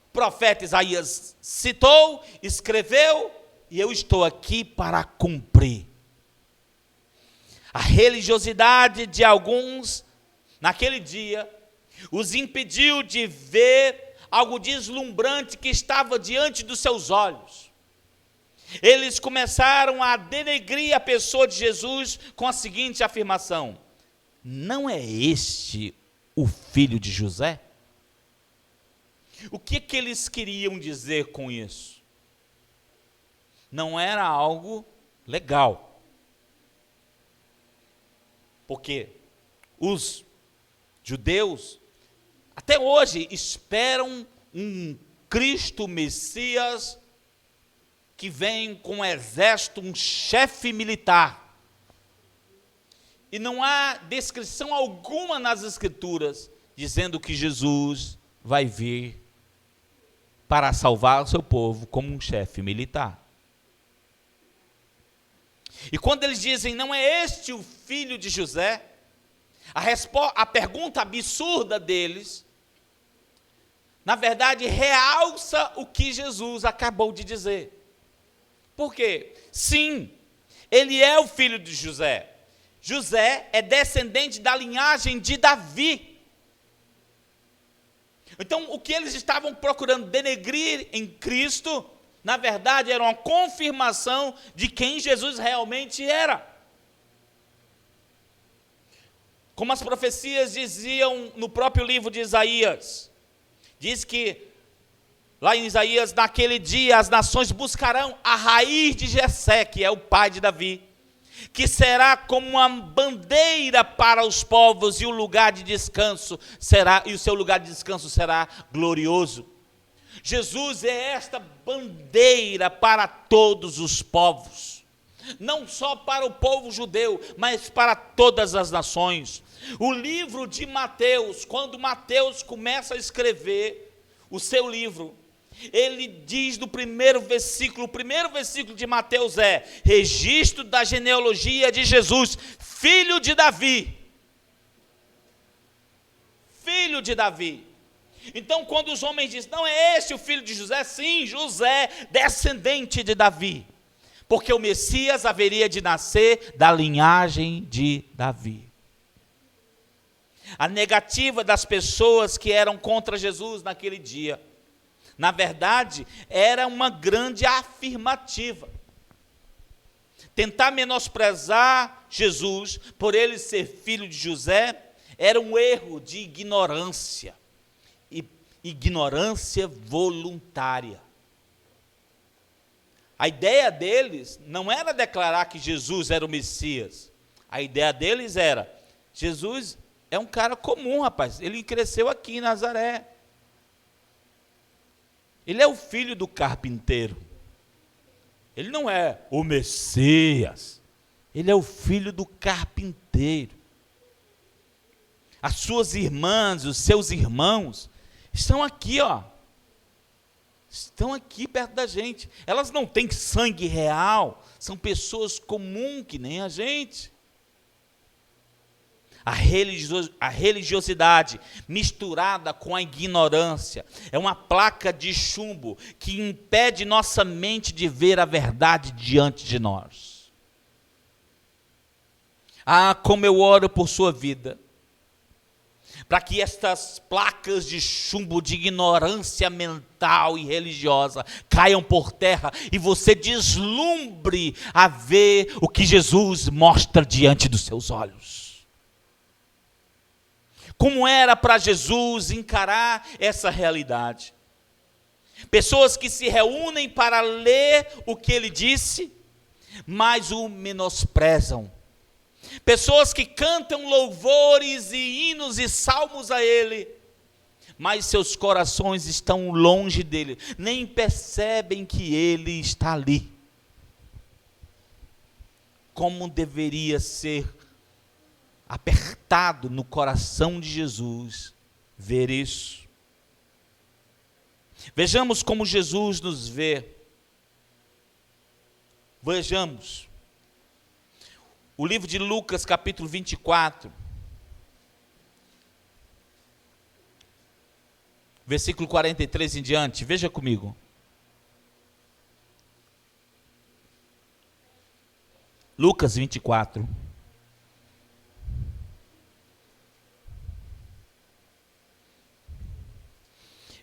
o profeta Isaías citou, escreveu, e eu estou aqui para cumprir. A religiosidade de alguns, naquele dia, os impediu de ver algo deslumbrante que estava diante dos seus olhos. Eles começaram a denegrir a pessoa de Jesus com a seguinte afirmação: não é este o filho de José? O que eles queriam dizer com isso? Não era algo legal. Porque os judeus, até hoje, esperam um Cristo Messias que vem com um exército, um chefe militar. E não há descrição alguma nas Escrituras dizendo que Jesus vai vir para salvar o seu povo como um chefe militar. E quando eles dizem: não é este o filho de José, a pergunta absurda deles, na verdade, realça o que Jesus acabou de dizer. Por quê? Sim, ele é o filho de José. José é descendente da linhagem de Davi. Então, o que eles estavam procurando denegrir em Cristo, na verdade, era uma confirmação de quem Jesus realmente era. Como as profecias diziam no próprio livro de Isaías, diz que, lá em Isaías, naquele dia as nações buscarão a raiz de Jessé, que é o pai de Davi, que será como uma bandeira para os povos, e o lugar de descanso será, e o seu lugar de descanso será glorioso. Jesus é esta bandeira para todos os povos, não só para o povo judeu, mas para todas as nações. O livro de Mateus, quando Mateus começa a escrever o seu livro, ele diz no primeiro versículo, o primeiro versículo de Mateus é: registro da genealogia de Jesus, filho de Davi. Filho de Davi. Então, quando os homens dizem: não é este o filho de José? Sim, José, descendente de Davi. Porque o Messias haveria de nascer da linhagem de Davi. A negativa das pessoas que eram contra Jesus naquele dia, na verdade, era uma grande afirmativa. Tentar menosprezar Jesus por ele ser filho de José era um erro de ignorância, e ignorância voluntária. A ideia deles não era declarar que Jesus era o Messias. A ideia deles era: Jesus é um cara comum, rapaz, ele cresceu aqui em Nazaré. Ele é o filho do carpinteiro. Ele não é o Messias. Ele é o filho do carpinteiro. As suas irmãs, os seus irmãos, estão aqui, ó. Estão aqui perto da gente. Elas não têm sangue real. São pessoas comuns que nem a gente. A religiosidade misturada com a ignorância é uma placa de chumbo que impede nossa mente de ver a verdade diante de nós. Ah, como eu oro por sua vida. para que estas placas de chumbo de ignorância mental e religiosa caiam por terra e você deslumbre a ver o que Jesus mostra diante dos seus olhos. Como era para Jesus encarar essa realidade? Pessoas que se reúnem para ler o que ele disse, mas o menosprezam. Pessoas que cantam louvores e hinos e salmos a ele, mas seus corações estão longe dele, nem percebem que ele está ali. Como deveria ser apertado no coração de Jesus ver isso. Vejamos como Jesus nos vê. Vejamos. O livro de Lucas, capítulo 24, versículo 43 em diante, veja comigo. Lucas 24.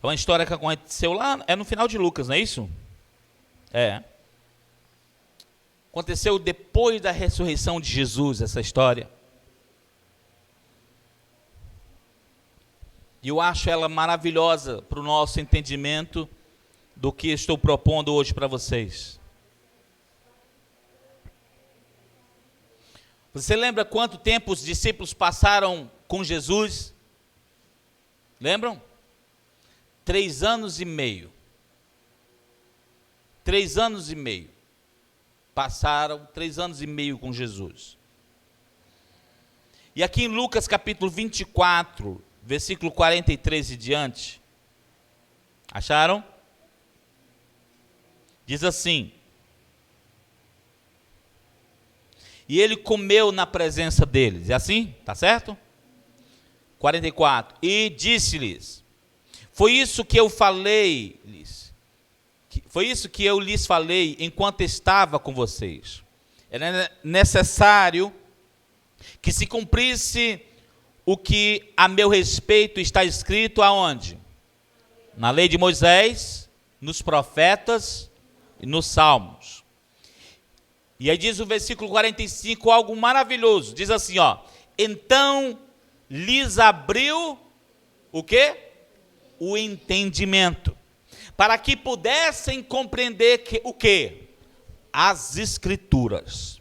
É uma história que aconteceu lá, é no final de Lucas, não é isso? É. Aconteceu depois da ressurreição de Jesus, essa história. E eu acho ela maravilhosa para o nosso entendimento do que estou propondo hoje para vocês. Você lembra quanto tempo os discípulos passaram com Jesus? Lembram? 3 anos e meio. 3 anos e meio. Passaram 3 anos e meio com Jesus. E aqui em Lucas capítulo 24, versículo 43 e diante, acharam? Diz assim: e ele comeu na presença deles. É assim? Tá certo? 44. E disse-lhes: foi isso que eu lhes falei enquanto estava com vocês. Era necessário que se cumprisse o que a meu respeito está escrito aonde? Na lei de Moisés, nos profetas e nos salmos. E aí diz o versículo 45 algo maravilhoso. Diz assim, ó: então lhes abriu o quê? O entendimento, para que pudessem compreender o quê? As Escrituras.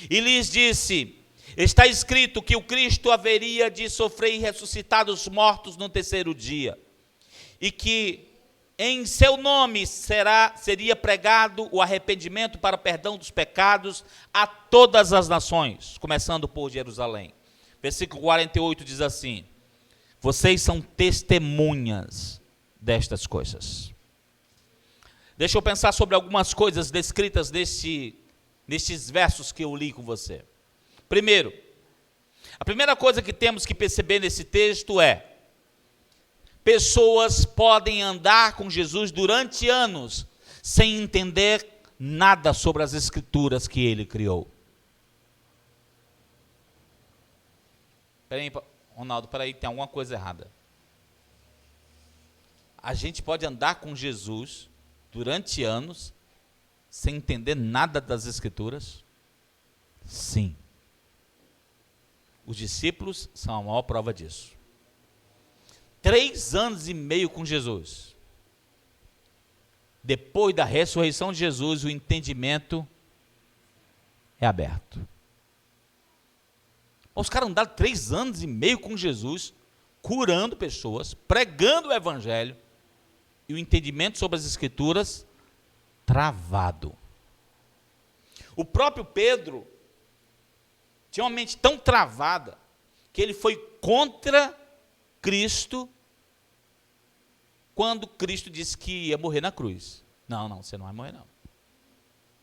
E lhes disse: está escrito que o Cristo haveria de sofrer e ressuscitar dos mortos no 3º dia, e que em seu nome seria pregado o arrependimento para o perdão dos pecados a todas as nações, começando por Jerusalém. Versículo 48 diz assim: vocês são testemunhas destas coisas. Deixa eu pensar sobre algumas coisas descritas nestes versos que eu li com você. Primeiro, a primeira coisa que temos que perceber nesse texto é: pessoas podem andar com Jesus durante anos sem entender nada sobre as Escrituras que ele criou. Peraí, Ronaldo, peraí, tem alguma coisa errada. A gente pode andar com Jesus durante anos sem entender nada das Escrituras? Sim. Os discípulos são a maior prova disso. 3 anos e meio com Jesus. Depois da ressurreição de Jesus, o entendimento é aberto. Os caras andaram 3 anos e meio com Jesus, curando pessoas, pregando o Evangelho, e o entendimento sobre as Escrituras travado. O próprio Pedro tinha uma mente tão travada que ele foi contra Cristo quando Cristo disse que ia morrer na cruz. Não, você não vai morrer não.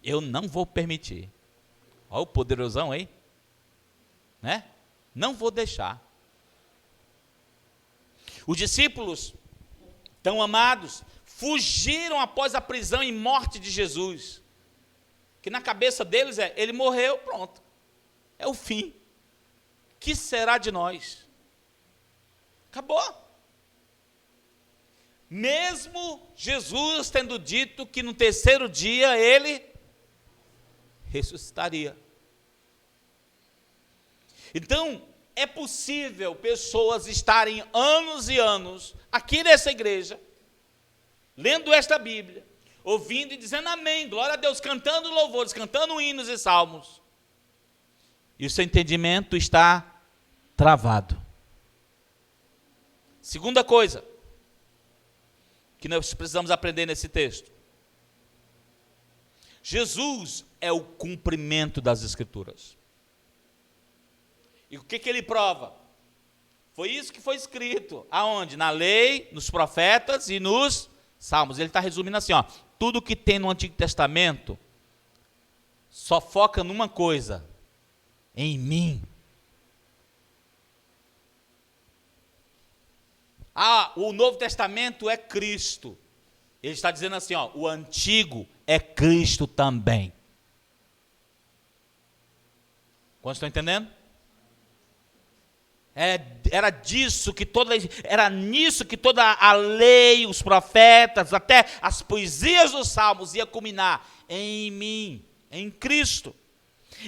Eu não vou permitir. Olha o poderosão aí. Né? Não vou deixar. Os discípulos, tão amados, fugiram após a prisão e morte de Jesus. Que na cabeça deles ele morreu, pronto. É o fim. Que será de nós? Acabou. Mesmo Jesus tendo dito que no terceiro dia ele ressuscitaria. Então, é possível pessoas estarem anos e anos aqui nessa igreja, lendo esta Bíblia, ouvindo e dizendo amém, glória a Deus, cantando louvores, cantando hinos e salmos, e o seu entendimento está travado. Segunda coisa que nós precisamos aprender nesse texto: Jesus é o cumprimento das Escrituras. E o que ele prova? Foi isso que foi escrito. Aonde? Na lei, nos profetas e nos salmos. Ele está resumindo assim, ó, tudo que tem no Antigo Testamento só foca numa coisa: em mim. O Novo Testamento é Cristo. Ele está dizendo assim, ó, o Antigo é Cristo também. Quantos estão entendendo? Era nisso que toda a lei, os profetas, até as poesias dos salmos ia culminar: em mim, em Cristo.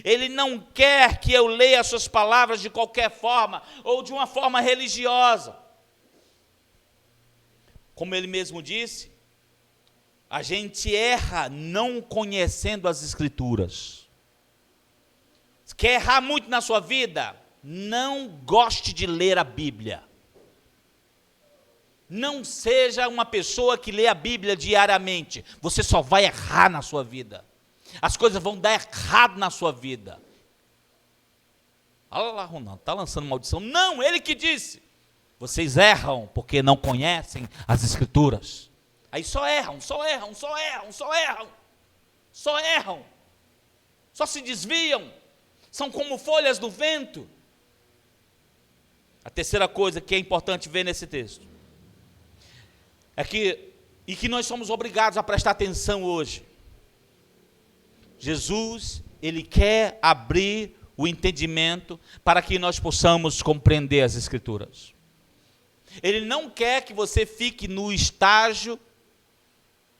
Ele não quer que eu leia as suas palavras de qualquer forma, ou de uma forma religiosa. Como ele mesmo disse, a gente erra não conhecendo as Escrituras. Quer errar muito na sua vida? Não goste de ler a Bíblia. Não seja uma pessoa que lê a Bíblia diariamente. Você só vai errar na sua vida. As coisas vão dar errado na sua vida. Olha lá, Ronaldo, está lançando maldição. Não, ele que disse. Vocês erram porque não conhecem as Escrituras. Aí só erram. Só se desviam. São como folhas do vento. A terceira coisa que é importante ver nesse texto é que nós somos obrigados a prestar atenção hoje. Jesus, ele quer abrir o entendimento para que nós possamos compreender as Escrituras. Ele não quer que você fique no estágio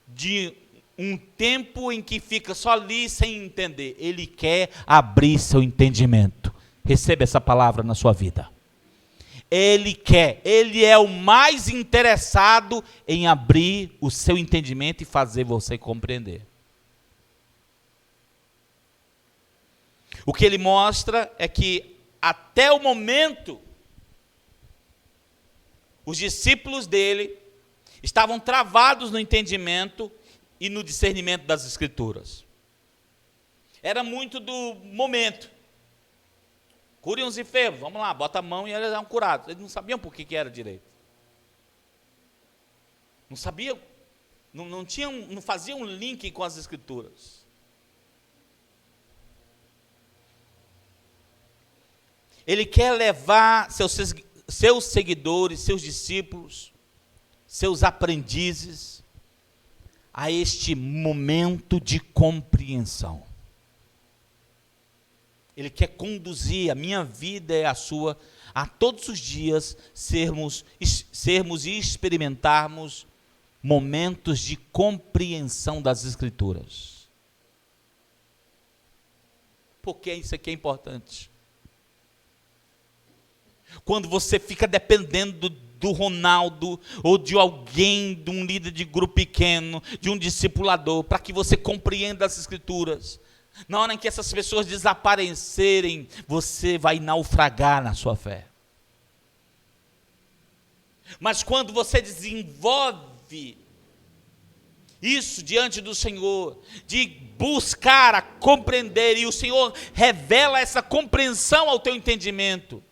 de um tempo em que fica só ali sem entender. Ele quer abrir seu entendimento. Receba essa palavra na sua vida. Ele é o mais interessado em abrir o seu entendimento e fazer você compreender. O que ele mostra é que até o momento, os discípulos dele estavam travados no entendimento e no discernimento das Escrituras. Era muito do momento. Curem os enfermos, vamos lá, bota a mão e eles eram curados. Eles não sabiam por que era direito. Não sabiam, não faziam um link com as Escrituras. Ele quer levar seus seguidores, seus discípulos, seus aprendizes, a este momento de compreensão. Ele quer conduzir a minha vida e a sua, a todos os dias sermos e experimentarmos momentos de compreensão das Escrituras. Por que isso aqui é importante? Quando você fica dependendo do Ronaldo, ou de alguém, de um líder de grupo pequeno, de um discipulador, para que você compreenda as Escrituras, na hora em que essas pessoas desaparecerem, você vai naufragar na sua fé. Mas quando você desenvolve isso diante do Senhor, de buscar a compreender, e o Senhor revela essa compreensão ao teu entendimento,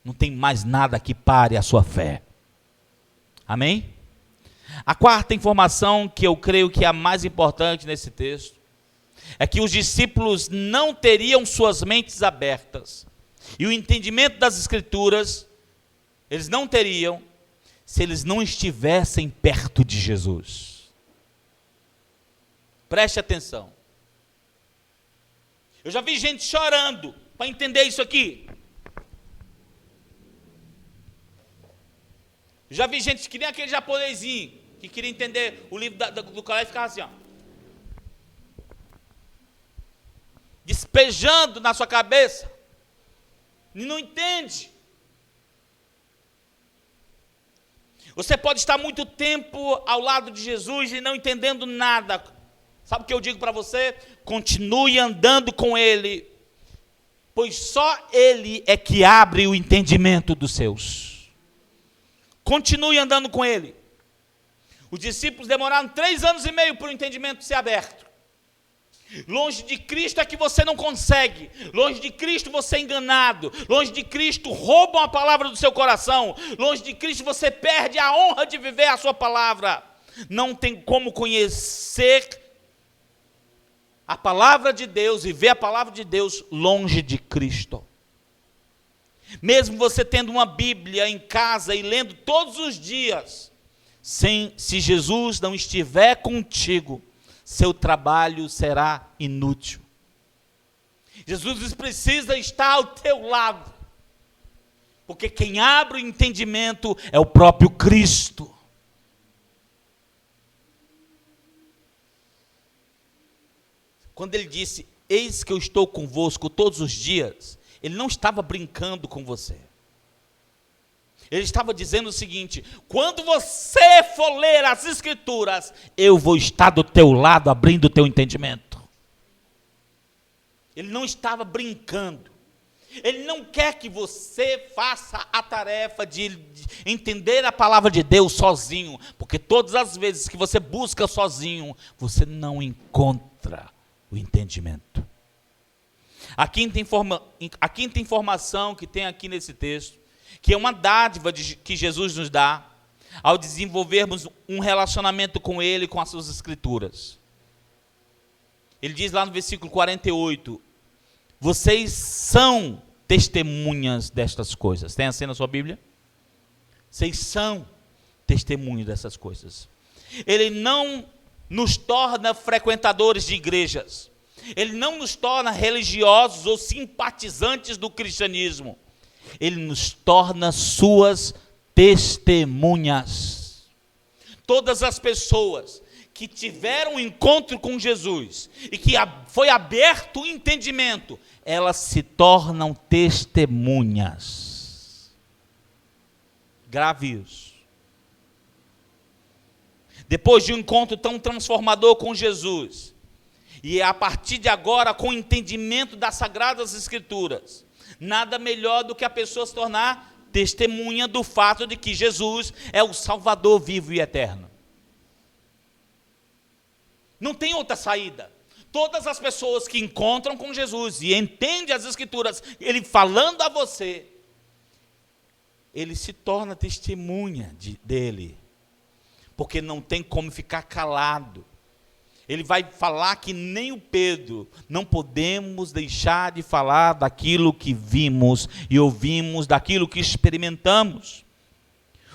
não tem mais nada que pare a sua fé. Amém? A quarta informação, que eu creio que é a mais importante nesse texto, é que os discípulos não teriam suas mentes abertas, e o entendimento das Escrituras, eles não teriam, se eles não estivessem perto de Jesus. Preste atenção. Eu já vi gente chorando para entender isso aqui. Já vi gente que nem aquele japonesinho, que queria entender o livro do colégio e ficava assim, ó, despejando na sua cabeça, e não entende. Você pode estar muito tempo ao lado de Jesus e não entendendo nada. Sabe o que eu digo para você? Continue andando com Ele, pois só Ele é que abre o entendimento dos seus. Continue andando com Ele. Os discípulos demoraram 3 anos e meio para o entendimento ser aberto. Longe de Cristo é que você não consegue. Longe de Cristo você é enganado. Longe de Cristo roubam a palavra do seu coração. Longe de Cristo você perde a honra de viver a sua palavra. Não tem como conhecer a palavra de Deus e ver a palavra de Deus longe de Cristo. Mesmo você tendo uma Bíblia em casa e lendo todos os dias, se Jesus não estiver contigo, seu trabalho será inútil. Jesus precisa estar ao teu lado, porque quem abre o entendimento é o próprio Cristo. Quando ele disse, eis que eu estou convosco todos os dias, ele não estava brincando com você. Ele estava dizendo o seguinte, quando você for ler as Escrituras, eu vou estar do teu lado, abrindo o teu entendimento. Ele não estava brincando. Ele não quer que você faça a tarefa de entender a palavra de Deus sozinho, porque todas as vezes que você busca sozinho, você não encontra o entendimento. A quinta informação que tem aqui nesse texto, que é uma dádiva que Jesus nos dá, ao desenvolvermos um relacionamento com Ele, com as suas Escrituras. Ele diz lá no versículo 48, vocês são testemunhas destas coisas. Tem assim na sua Bíblia? Vocês são testemunhas dessas coisas. Ele não nos torna frequentadores de igrejas. Ele não nos torna religiosos ou simpatizantes do cristianismo. Ele nos torna suas testemunhas. Todas as pessoas que tiveram um encontro com Jesus e que foi aberto o entendimento, elas se tornam testemunhas. Grave isso. Depois de um encontro tão transformador com Jesus, e a partir de agora com o entendimento das Sagradas Escrituras, nada melhor do que a pessoa se tornar testemunha do fato de que Jesus é o Salvador vivo e eterno. Não tem outra saída. Todas as pessoas que encontram com Jesus e entendem as Escrituras, Ele falando a você, Ele se torna testemunha dele, porque não tem como ficar calado. Ele vai falar que nem o Pedro, não podemos deixar de falar daquilo que vimos e ouvimos, daquilo que experimentamos.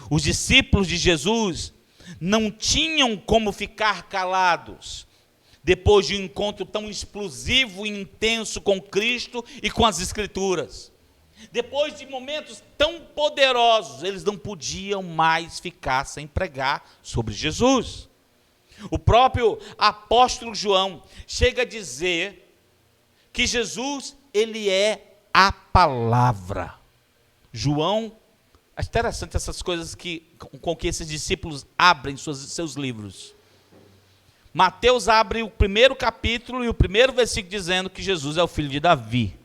Os discípulos de Jesus não tinham como ficar calados, depois de um encontro tão explosivo e intenso com Cristo e com as Escrituras. Depois de momentos tão poderosos, eles não podiam mais ficar sem pregar sobre Jesus. O próprio apóstolo João chega a dizer que Jesus, ele é a palavra. João, é interessante essas coisas com que esses discípulos abrem seus livros. Mateus abre o primeiro capítulo e o primeiro versículo dizendo que Jesus é o filho de Davi.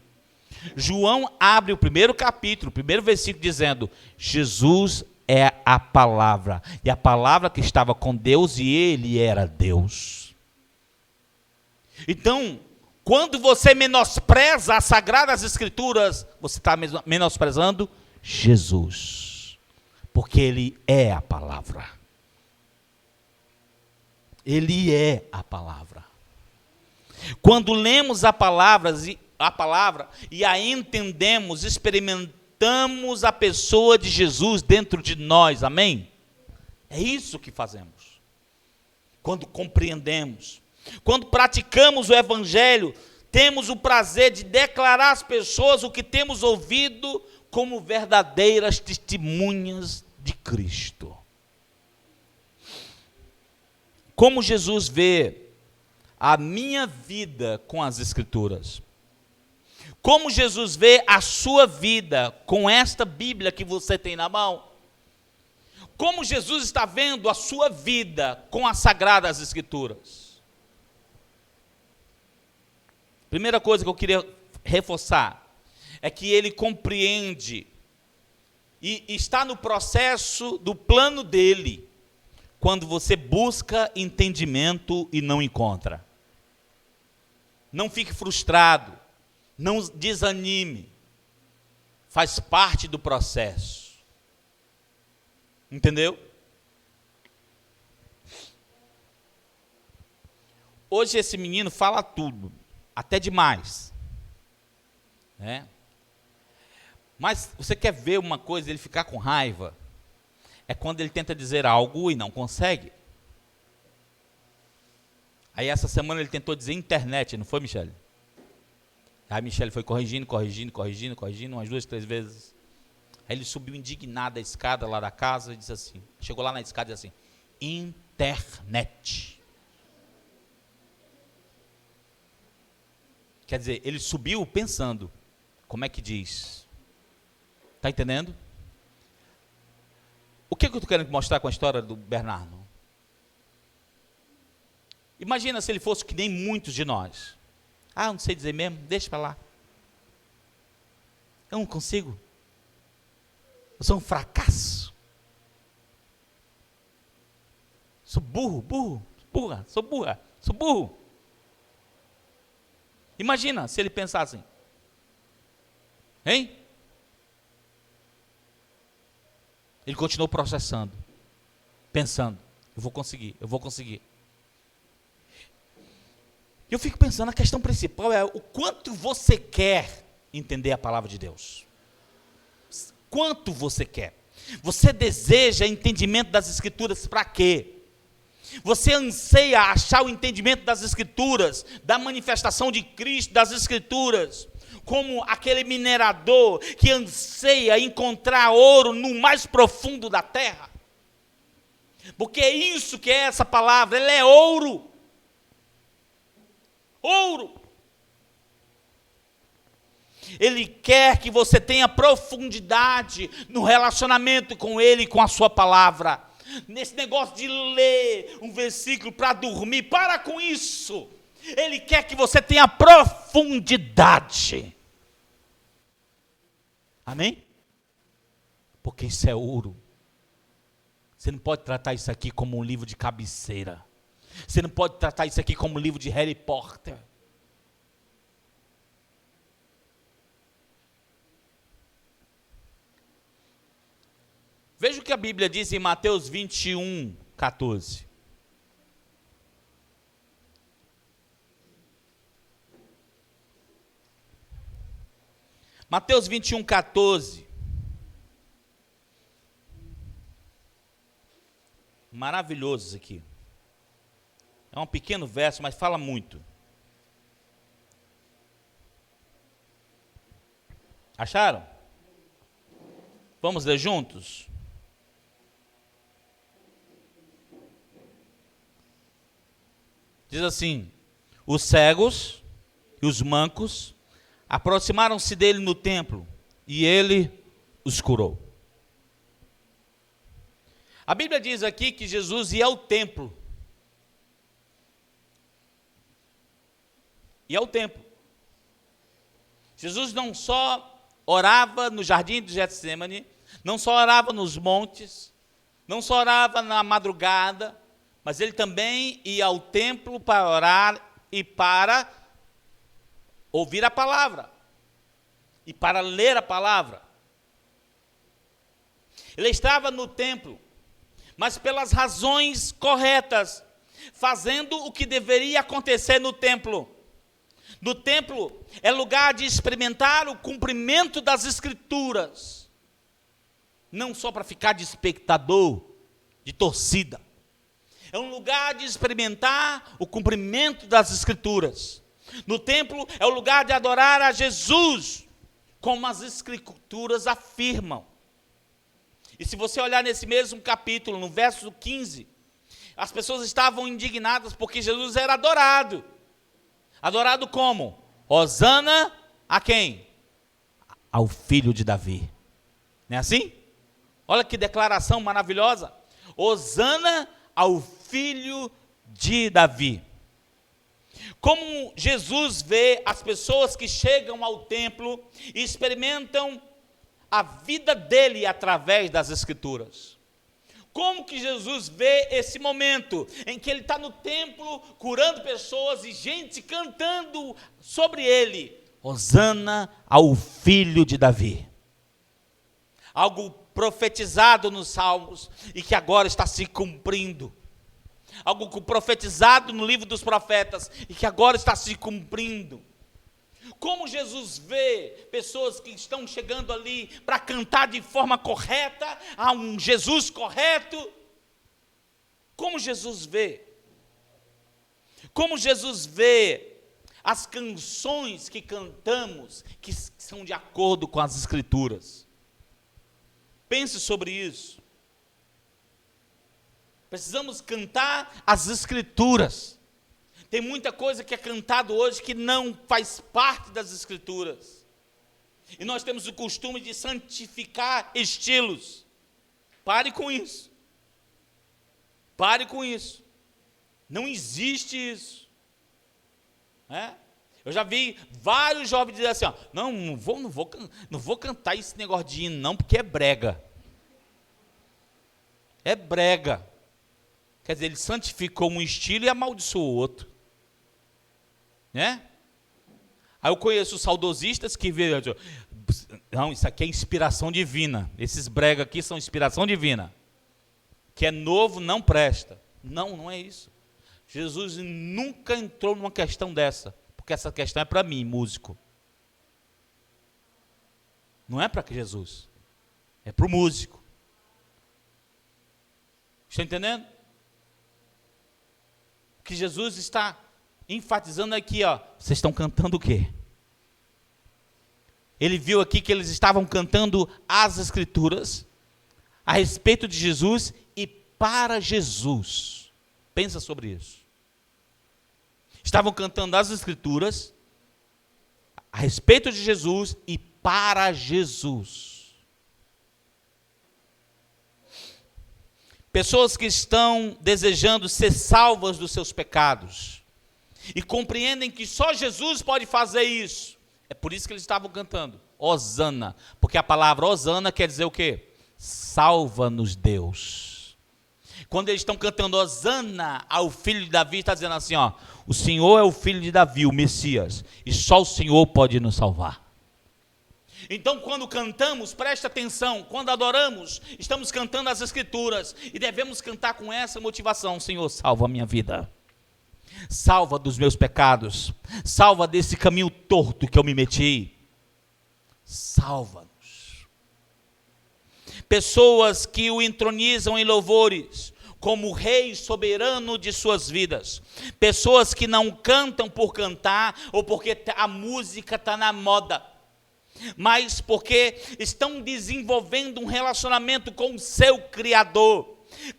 João abre o primeiro capítulo, o primeiro versículo dizendo, Jesus é a palavra, e a palavra que estava com Deus, e Ele era Deus. Então, quando você menospreza as Sagradas Escrituras, você está menosprezando Jesus, porque Ele é a palavra. Ele é a palavra. Quando lemos a palavra e a entendemos, experimentamos a pessoa de Jesus dentro de nós, amém? É isso que fazemos. Quando compreendemos, quando praticamos o Evangelho, temos o prazer de declarar às pessoas o que temos ouvido como verdadeiras testemunhas de Cristo. Como Jesus vê a minha vida com as Escrituras? Como Jesus vê a sua vida com esta Bíblia que você tem na mão? Como Jesus está vendo a sua vida com as Sagradas Escrituras? Primeira coisa que eu queria reforçar é que ele compreende e está no processo do plano dele, quando você busca entendimento e não encontra. Não fique frustrado, não desanime, faz parte do processo. Entendeu? Hoje esse menino fala tudo, até demais, né? Mas você quer ver uma coisa, ele ficar com raiva? É quando ele tenta dizer algo e não consegue. Aí essa semana ele tentou dizer internet, não foi, Michele? Aí a Michele foi corrigindo, umas 2, 3 vezes. Aí ele subiu indignado a escada lá da casa e disse assim, chegou lá na escada e disse assim, internet. Quer dizer, ele subiu pensando, como é que diz? Está entendendo? O que eu estou querendo mostrar com a história do Bernardo? Imagina se ele fosse que nem muitos de nós. Ah, não sei dizer mesmo, deixa para lá. Eu não consigo. Eu sou um fracasso. Sou burro. Imagina se ele pensasse assim. Hein? Ele continuou processando, pensando, eu vou conseguir. Eu fico pensando, a questão principal é o quanto você quer entender a palavra de Deus. Quanto você quer. Você deseja entendimento das Escrituras para quê? Você anseia achar o entendimento das Escrituras, da manifestação de Cristo, das Escrituras, como aquele minerador que anseia encontrar ouro no mais profundo da terra. Porque é isso que é essa palavra, ela é ouro. Ouro. Ele quer que você tenha profundidade no relacionamento com Ele e com a sua palavra. Nesse negócio de ler um versículo para dormir, para com isso. Ele quer que você tenha profundidade. Amém? Porque isso é ouro. Você não pode tratar isso aqui como um livro de cabeceira. Você não pode tratar isso aqui como um livro de Harry Potter. Veja o que a Bíblia diz em Mateus 21, 14. Mateus 21, 14. Maravilhoso isso aqui. É um pequeno verso, mas fala muito. Acharam? Vamos ler juntos? Diz assim: os cegos e os mancos aproximaram-se dele no templo, e ele os curou. A Bíblia diz aqui que Jesus ia ao templo. Ia ao templo. Jesus não só orava no jardim de Getsemane, não só orava nos montes, não só orava na madrugada, mas ele também ia ao templo para orar e para ouvir a palavra, e para ler a palavra. Ele estava no templo, mas pelas razões corretas, fazendo o que deveria acontecer no templo. No templo é lugar de experimentar o cumprimento das Escrituras, não só para ficar de espectador, de torcida. É um lugar de experimentar o cumprimento das Escrituras. No templo é o lugar de adorar a Jesus, como as Escrituras afirmam. E se você olhar nesse mesmo capítulo, no verso 15, as pessoas estavam indignadas porque Jesus era adorado. Adorado como? Hosana a quem? Ao filho de Davi. Não é assim? Olha que declaração maravilhosa. Hosana ao filho de Davi. Como Jesus vê as pessoas que chegam ao templo e experimentam a vida dele através das Escrituras. Como que Jesus vê esse momento em que ele está no templo curando pessoas e gente cantando sobre ele? Hosana ao filho de Davi. Algo profetizado nos Salmos e que agora está se cumprindo. Algo profetizado no livro dos profetas e que agora está se cumprindo. Como Jesus vê pessoas que estão chegando ali para cantar de forma correta, a um Jesus correto. Como Jesus vê? Como Jesus vê as canções que cantamos, que são de acordo com as Escrituras? Pense sobre isso. Precisamos cantar as Escrituras. Tem muita coisa que é cantado hoje que não faz parte das Escrituras. E nós temos o costume de santificar estilos. Pare com isso. Pare com isso. Não existe isso. Eu já vi vários jovens dizer assim, ó, não vou cantar esse negócio de hino não, porque é brega. É brega. Quer dizer, ele santificou um estilo e amaldiçoou o outro. Né? Aí eu conheço os saudosistas que vê, não, isso aqui é inspiração divina. Esses brega aqui são inspiração divina. Que é novo, não presta. Não, não é isso. Jesus nunca entrou numa questão dessa. Porque essa questão é para mim, músico. Não é para Jesus. É para o músico. Está entendendo? O que Jesus está enfatizando aqui, ó, vocês estão cantando o quê? Ele viu aqui que eles estavam cantando as Escrituras a respeito de Jesus e para Jesus. Pensa sobre isso. Estavam cantando as Escrituras a respeito de Jesus e para Jesus. Pessoas que estão desejando ser salvas dos seus pecados e compreendem que só Jesus pode fazer isso. É por isso que eles estavam cantando Hosana, porque a palavra Hosana quer dizer o quê? Salva-nos, Deus. Quando eles estão cantando Hosana ao filho de Davi, está dizendo assim, ó, o Senhor é o filho de Davi, o Messias, e só o Senhor pode nos salvar. Então, quando cantamos, preste atenção, quando adoramos, estamos cantando as Escrituras, e devemos cantar com essa motivação: Senhor, salva a minha vida, salva dos meus pecados, salva desse caminho torto que eu me meti, salva-nos. Pessoas que o entronizam em louvores, como o rei soberano de suas vidas, pessoas que não cantam por cantar, ou porque a música está na moda, mas porque estão desenvolvendo um relacionamento com o seu Criador.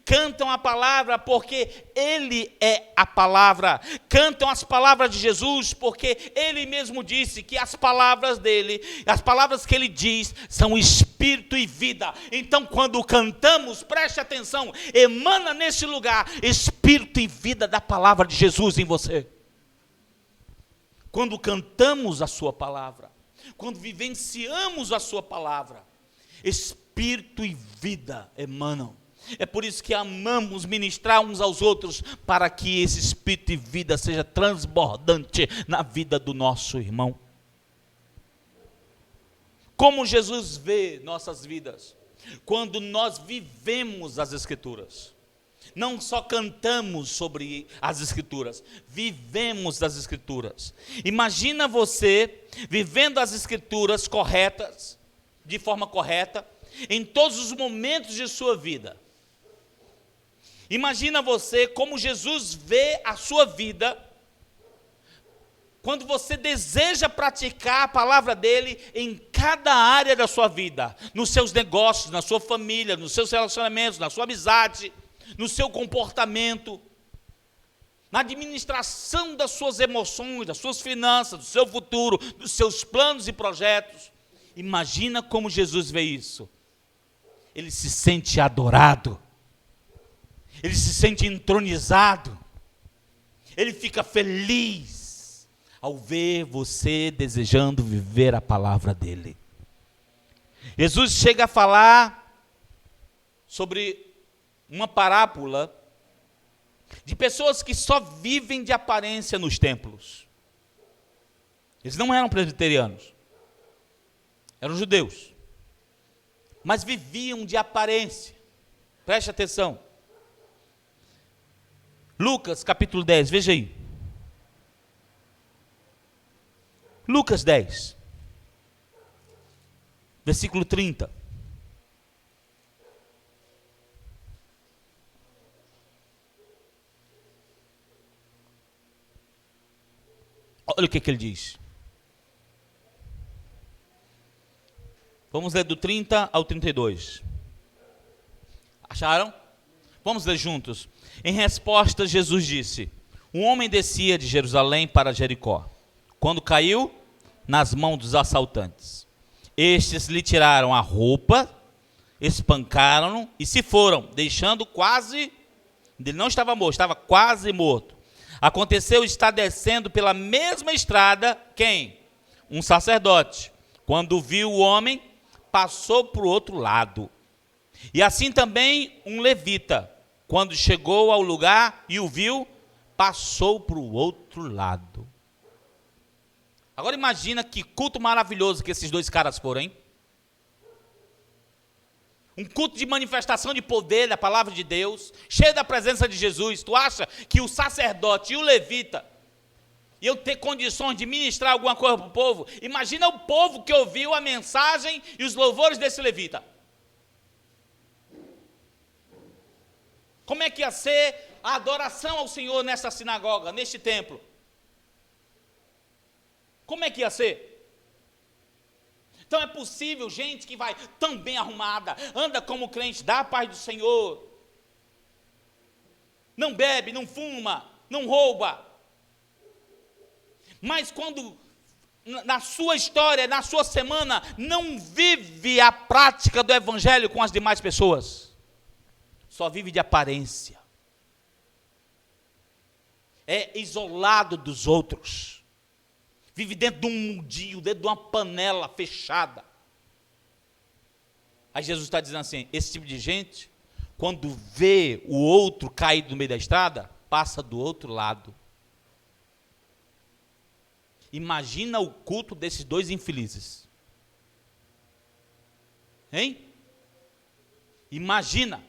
Cantam a palavra porque Ele é a palavra. Cantam as palavras de Jesus porque Ele mesmo disse que as palavras dele, as palavras que Ele diz, são espírito e vida. Então, quando cantamos, preste atenção, emana nesse lugar espírito e vida da palavra de Jesus em você. Quando cantamos a sua palavra, quando vivenciamos a sua palavra, espírito e vida emanam. É por isso que amamos ministrar uns aos outros, para que esse espírito e vida seja transbordante na vida do nosso irmão. Como Jesus vê nossas vidas? Quando nós vivemos as Escrituras. Não só cantamos sobre as Escrituras, vivemos as Escrituras. Imagina você vivendo as Escrituras corretas, de forma correta, em todos os momentos de sua vida. Imagina você como Jesus vê a sua vida, quando você deseja praticar a palavra dele em cada cada área da sua vida, nos seus negócios, na sua família, nos seus relacionamentos, na sua amizade, no seu comportamento, na administração das suas emoções, das suas finanças, do seu futuro, dos seus planos e projetos. Imagina como Jesus vê isso. Ele se sente adorado, ele se sente entronizado, ele fica feliz ao ver você desejando viver a palavra dele. Jesus chega a falar sobre uma parábola de pessoas que só vivem de aparência nos templos. Eles não eram presbiterianos, eram judeus, mas viviam de aparência. Preste atenção. Lucas capítulo 10, veja aí. Lucas 10, versículo 30. Olha o que ele diz. Vamos ler do 30 ao 32. Acharam? Vamos ler juntos. Em resposta, Jesus disse: um homem descia de Jerusalém para Jericó, quando caiu nas mãos dos assaltantes. Estes lhe tiraram a roupa, espancaram-no e se foram, deixando quase... Ele não estava morto, estava quase morto. Aconteceu estar descendo pela mesma estrada, quem? Um sacerdote. Quando viu o homem, passou para o outro lado. E assim também um levita, quando chegou ao lugar e o viu, passou para o outro lado. Agora imagina que culto maravilhoso que esses dois caras foram, hein? Um culto de manifestação de poder da palavra de Deus, cheio da presença de Jesus. Tu acha que o sacerdote e o levita iam ter condições de ministrar alguma coisa para o povo? Imagina o povo que ouviu a mensagem e os louvores desse levita. Como é que ia ser a adoração ao Senhor nessa sinagoga, neste templo? Como é que ia ser? Então é possível gente que vai tão bem arrumada, anda como crente, dá a paz do Senhor, não bebe, não fuma, não rouba, mas quando na sua história, na sua semana, não vive a prática do evangelho com as demais pessoas, só vive de aparência, é isolado dos outros, vive dentro de um mundinho, dentro de uma panela fechada. Aí Jesus está dizendo assim, esse tipo de gente, quando vê o outro caído no meio da estrada, passa do outro lado. Imagina o culto desses dois infelizes. Hein? Imagina.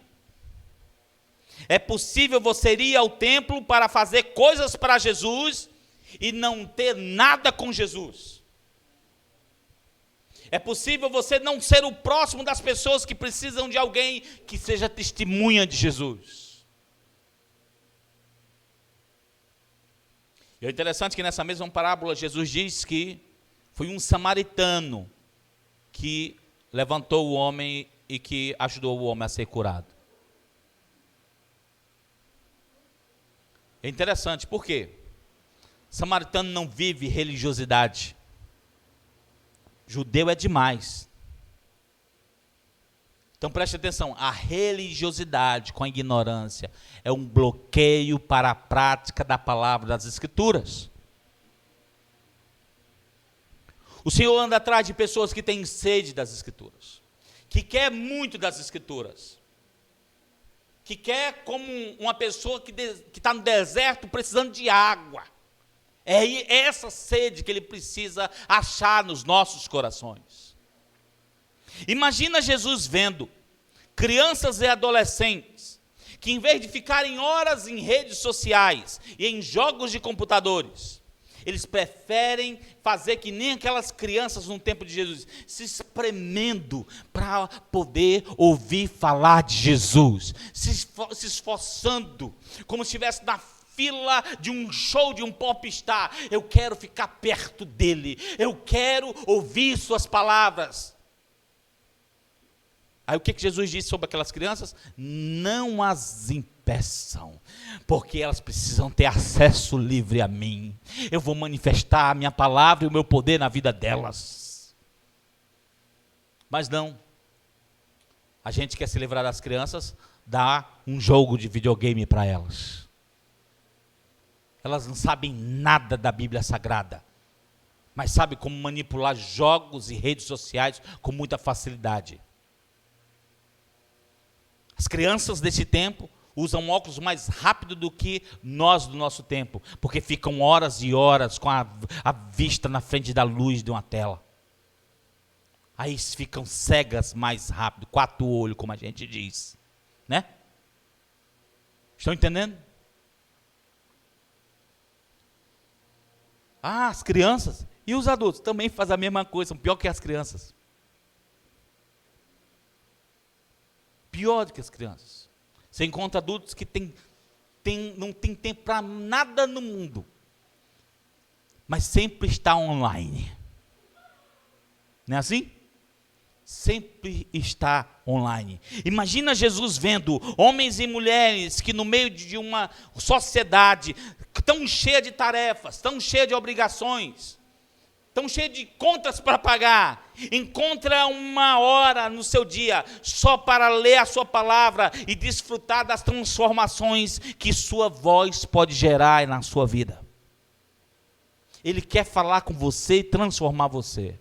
É possível você ir ao templo para fazer coisas para Jesus e não ter nada com Jesus. É possível você não ser o próximo das pessoas que precisam de alguém que seja testemunha de Jesus. E é interessante que nessa mesma parábola Jesus diz que foi um samaritano que levantou o homem e que ajudou o homem a ser curado. É interessante, por quê? Samaritano não vive religiosidade. Judeu é demais. Então preste atenção, a religiosidade com a ignorância é um bloqueio para a prática da palavra das Escrituras. O Senhor anda atrás de pessoas que têm sede das Escrituras, que quer muito das Escrituras, que quer como uma pessoa que está no deserto precisando de água. É essa sede que ele precisa achar nos nossos corações. Imagina Jesus vendo crianças e adolescentes que, em vez de ficarem horas em redes sociais e em jogos de computadores, eles preferem fazer que nem aquelas crianças no tempo de Jesus, se espremendo para poder ouvir falar de Jesus, se esforçando, como se estivesse na fila de um show de um popstar. Eu quero ficar perto dele. Eu quero ouvir suas palavras. Aí o que Jesus disse sobre aquelas crianças? Não as impeçam, porque elas precisam ter acesso livre a mim. Eu vou manifestar a minha palavra e o meu poder na vida delas. Mas não. A gente quer se livrar das crianças, dá um jogo de videogame para elas. Elas não sabem nada da Bíblia Sagrada, mas sabem como manipular jogos e redes sociais com muita facilidade. As crianças desse tempo usam óculos mais rápido do que nós do nosso tempo, porque ficam horas e horas com a vista na frente da luz de uma tela. Aí ficam cegas mais rápido, 4 olhos, como a gente diz, né? Estão entendendo? As crianças e os adultos também fazem a mesma coisa, são pior que as crianças. Pior do que as crianças. Você encontra adultos que não tem tempo para nada no mundo, mas sempre está online. Não é assim? Sempre está online. Imagina Jesus vendo homens e mulheres que no meio de uma sociedade tão cheia de tarefas, tão cheia de obrigações, tão cheia de contas para pagar, encontra uma hora no seu dia só para ler a sua palavra e desfrutar das transformações que sua voz pode gerar na sua vida. Ele quer falar com você e transformar você.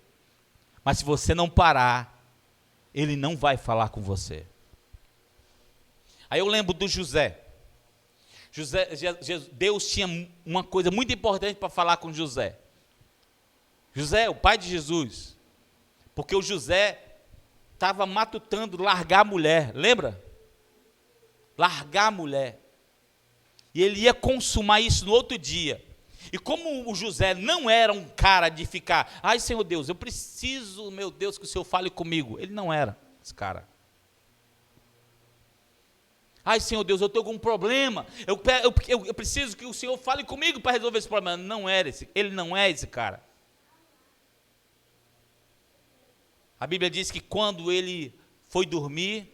Mas se você não parar, ele não vai falar com você. Aí eu lembro do José. Deus tinha uma coisa muito importante para falar com José. José, o pai de Jesus, porque o José estava matutando largar a mulher, lembra? Largar a mulher. E ele ia consumar isso no outro dia. E como o José não era um cara de ficar, ai Senhor Deus, eu preciso, meu Deus, que o Senhor fale comigo. Ele não era esse cara. Ai Senhor Deus, eu estou com um problema, eu preciso que o Senhor fale comigo para resolver esse problema. Ele não é esse cara. A Bíblia diz que quando ele foi dormir,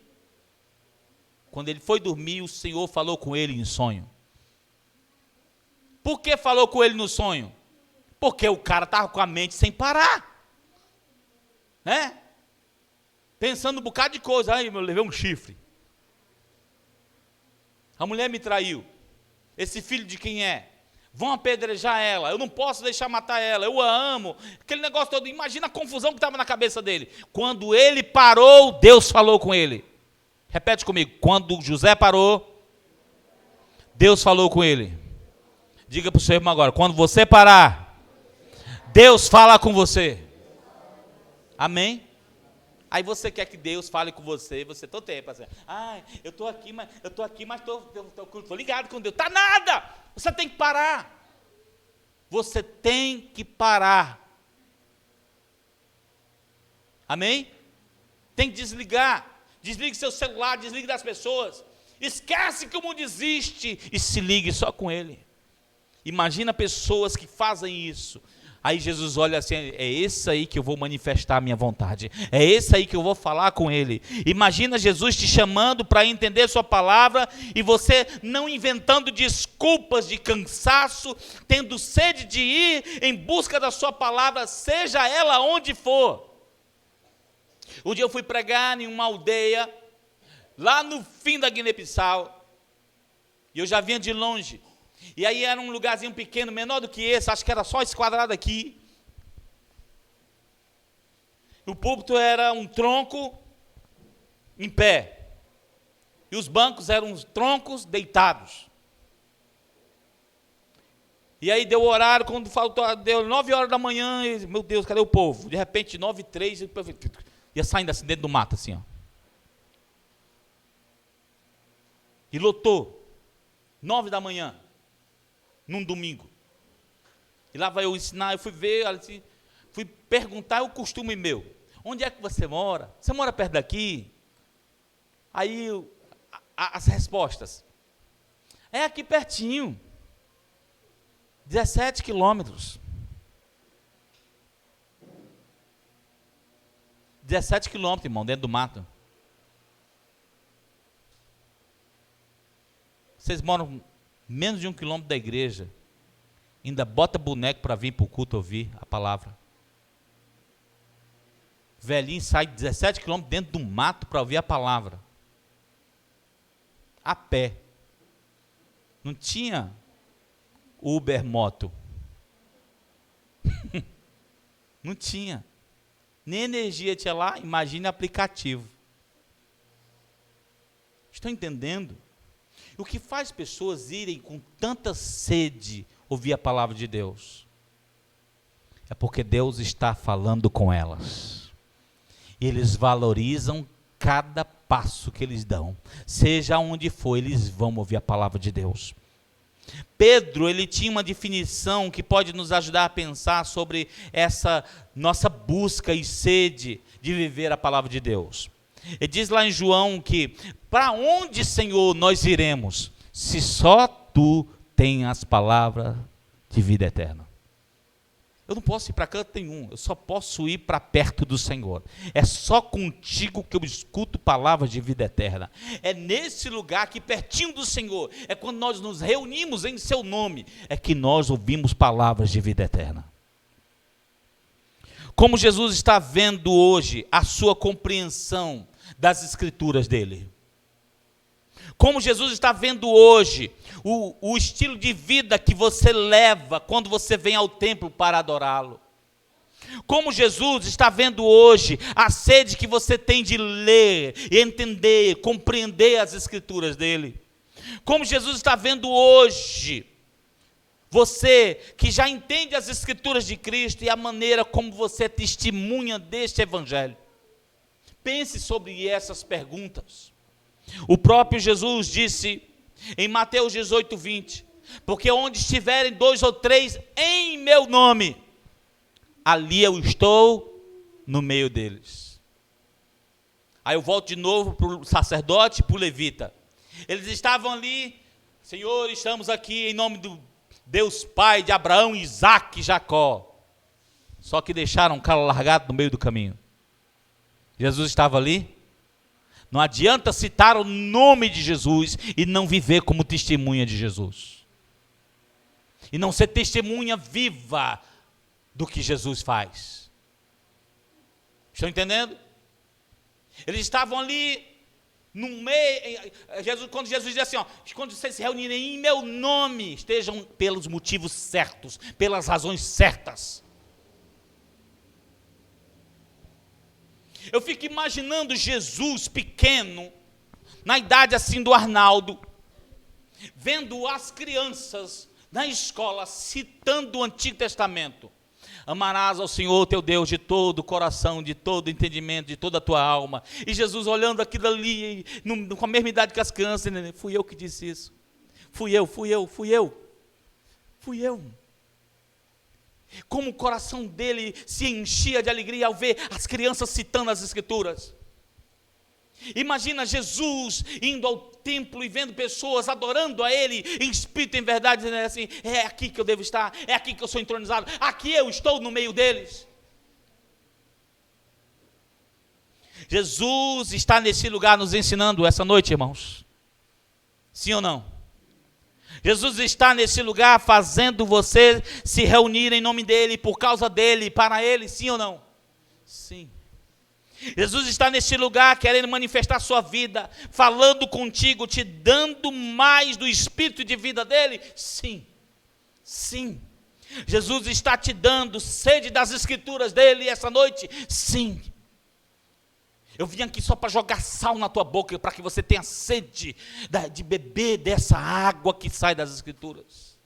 o Senhor falou com ele em sonho. Por que falou com ele no sonho? Porque o cara estava com a mente sem parar. Né? Pensando um bocado de coisa. Ai, eu levei um chifre. A mulher me traiu. Esse filho de quem é? Vão apedrejar ela, eu não posso deixar matar ela, eu a amo, aquele negócio todo. Imagina a confusão que estava na cabeça dele. Quando ele parou, Deus falou com ele. Repete comigo, quando José parou, Deus falou com ele. Diga para o seu irmão agora, quando você parar, Deus fala com você. Amém? Aí você quer que Deus fale com você, você todo tempo assim, eu estou aqui, mas estou ligado com Deus. Tá nada! Você tem que parar. Você tem que parar. Amém? Tem que desligar. Desligue seu celular, desligue das pessoas. Esquece que o mundo existe e se ligue só com Ele. Imagina pessoas que fazem isso. Aí Jesus olha assim, é esse aí que eu vou manifestar a minha vontade. É esse aí que eu vou falar com ele. Imagina Jesus te chamando para entender sua palavra e você não inventando desculpas de cansaço, tendo sede de ir em busca da sua palavra, seja ela onde for. Um dia eu fui pregar em uma aldeia, lá no fim da Guiné-Bissau, e eu já vinha de longe. E aí era um lugarzinho pequeno, menor do que esse, acho que era só esse quadrado aqui. O púlpito era um tronco em pé. E os bancos eram uns troncos deitados. E aí deu o horário, quando faltou, deu 9 horas da manhã, e, meu Deus, cadê o povo? De repente, 9h03, ia saindo assim dentro do mato, assim, ó. E lotou, 9 da manhã. Num domingo. E lá vai eu ensinar, eu fui ver, assim, fui perguntar o costume meu. Onde é que você mora? Você mora perto daqui? Aí as respostas. É aqui pertinho. 17 quilômetros. 17 quilômetros, irmão, dentro do mato. Vocês moram menos de 1 quilômetro da igreja. Ainda bota boneco para vir para o culto ouvir a palavra. Velhinho sai 17 quilômetros dentro do mato para ouvir a palavra. A pé. Não tinha Uber moto. Não tinha. Nem energia tinha lá, imagine aplicativo. Estão entendendo? O que faz pessoas irem com tanta sede ouvir a palavra de Deus? É porque Deus está falando com elas. E eles valorizam cada passo que eles dão. Seja onde for, eles vão ouvir a palavra de Deus. Pedro, ele tinha uma definição que pode nos ajudar a pensar sobre essa nossa busca e sede de viver a palavra de Deus. Ele diz lá em João que, para onde, Senhor, nós iremos, se só Tu tens as palavras de vida eterna? Eu não posso ir para canto nenhum, eu só posso ir para perto do Senhor. É só contigo que eu escuto palavras de vida eterna. É nesse lugar aqui, pertinho do Senhor, é quando nós nos reunimos em Seu nome, é que nós ouvimos palavras de vida eterna. Como Jesus está vendo hoje a sua compreensão das escrituras dele? Como Jesus está vendo hoje o estilo de vida que você leva quando você vem ao templo para adorá-lo? Como Jesus está vendo hoje a sede que você tem de ler, entender, compreender as escrituras dele? Como Jesus está vendo hoje você que já entende as escrituras de Cristo e a maneira como você testemunha deste evangelho? Pense sobre essas perguntas. O próprio Jesus disse em Mateus 18, 20, porque onde estiverem 2 ou 3 em meu nome, ali eu estou no meio deles. Aí eu volto de novo para o sacerdote e para o levita. Eles estavam ali, Senhor, estamos aqui em nome do Deus Pai de Abraão, Isaque e Jacó. Só que deixaram o cara largado no meio do caminho. Jesus estava ali. Não adianta citar o nome de Jesus e não viver como testemunha de Jesus. E não ser testemunha viva do que Jesus faz. Estão entendendo? Eles estavam ali no meio. Quando Jesus diz assim, ó, quando vocês se reunirem em meu nome, estejam pelos motivos certos, pelas razões certas. Eu fico imaginando Jesus pequeno, na idade assim do Arnaldo, vendo as crianças na escola citando o Antigo Testamento. Amarás ao Senhor teu Deus de todo o coração, de todo o entendimento, de toda a tua alma. E Jesus olhando aquilo ali, com a mesma idade que as crianças, fui eu que disse isso. Fui eu. Como o coração dele se enchia de alegria ao ver as crianças citando as escrituras. Imagina Jesus indo ao templo e vendo pessoas adorando a ele em espírito e em verdade, dizendo assim, é aqui que eu devo estar, é aqui que eu sou entronizado, aqui eu estou no meio deles. Jesus está nesse lugar nos ensinando essa noite, irmãos. Sim ou não? Jesus está nesse lugar fazendo você se reunir em nome dele, por causa dele, para ele, sim ou não? Sim. Jesus está nesse lugar querendo manifestar sua vida, falando contigo, te dando mais do espírito de vida dele? Sim. Sim. Jesus está te dando sede das escrituras dele essa noite? Sim. Eu vim aqui só para jogar sal na tua boca, para que você tenha sede de beber dessa água que sai das escrituras.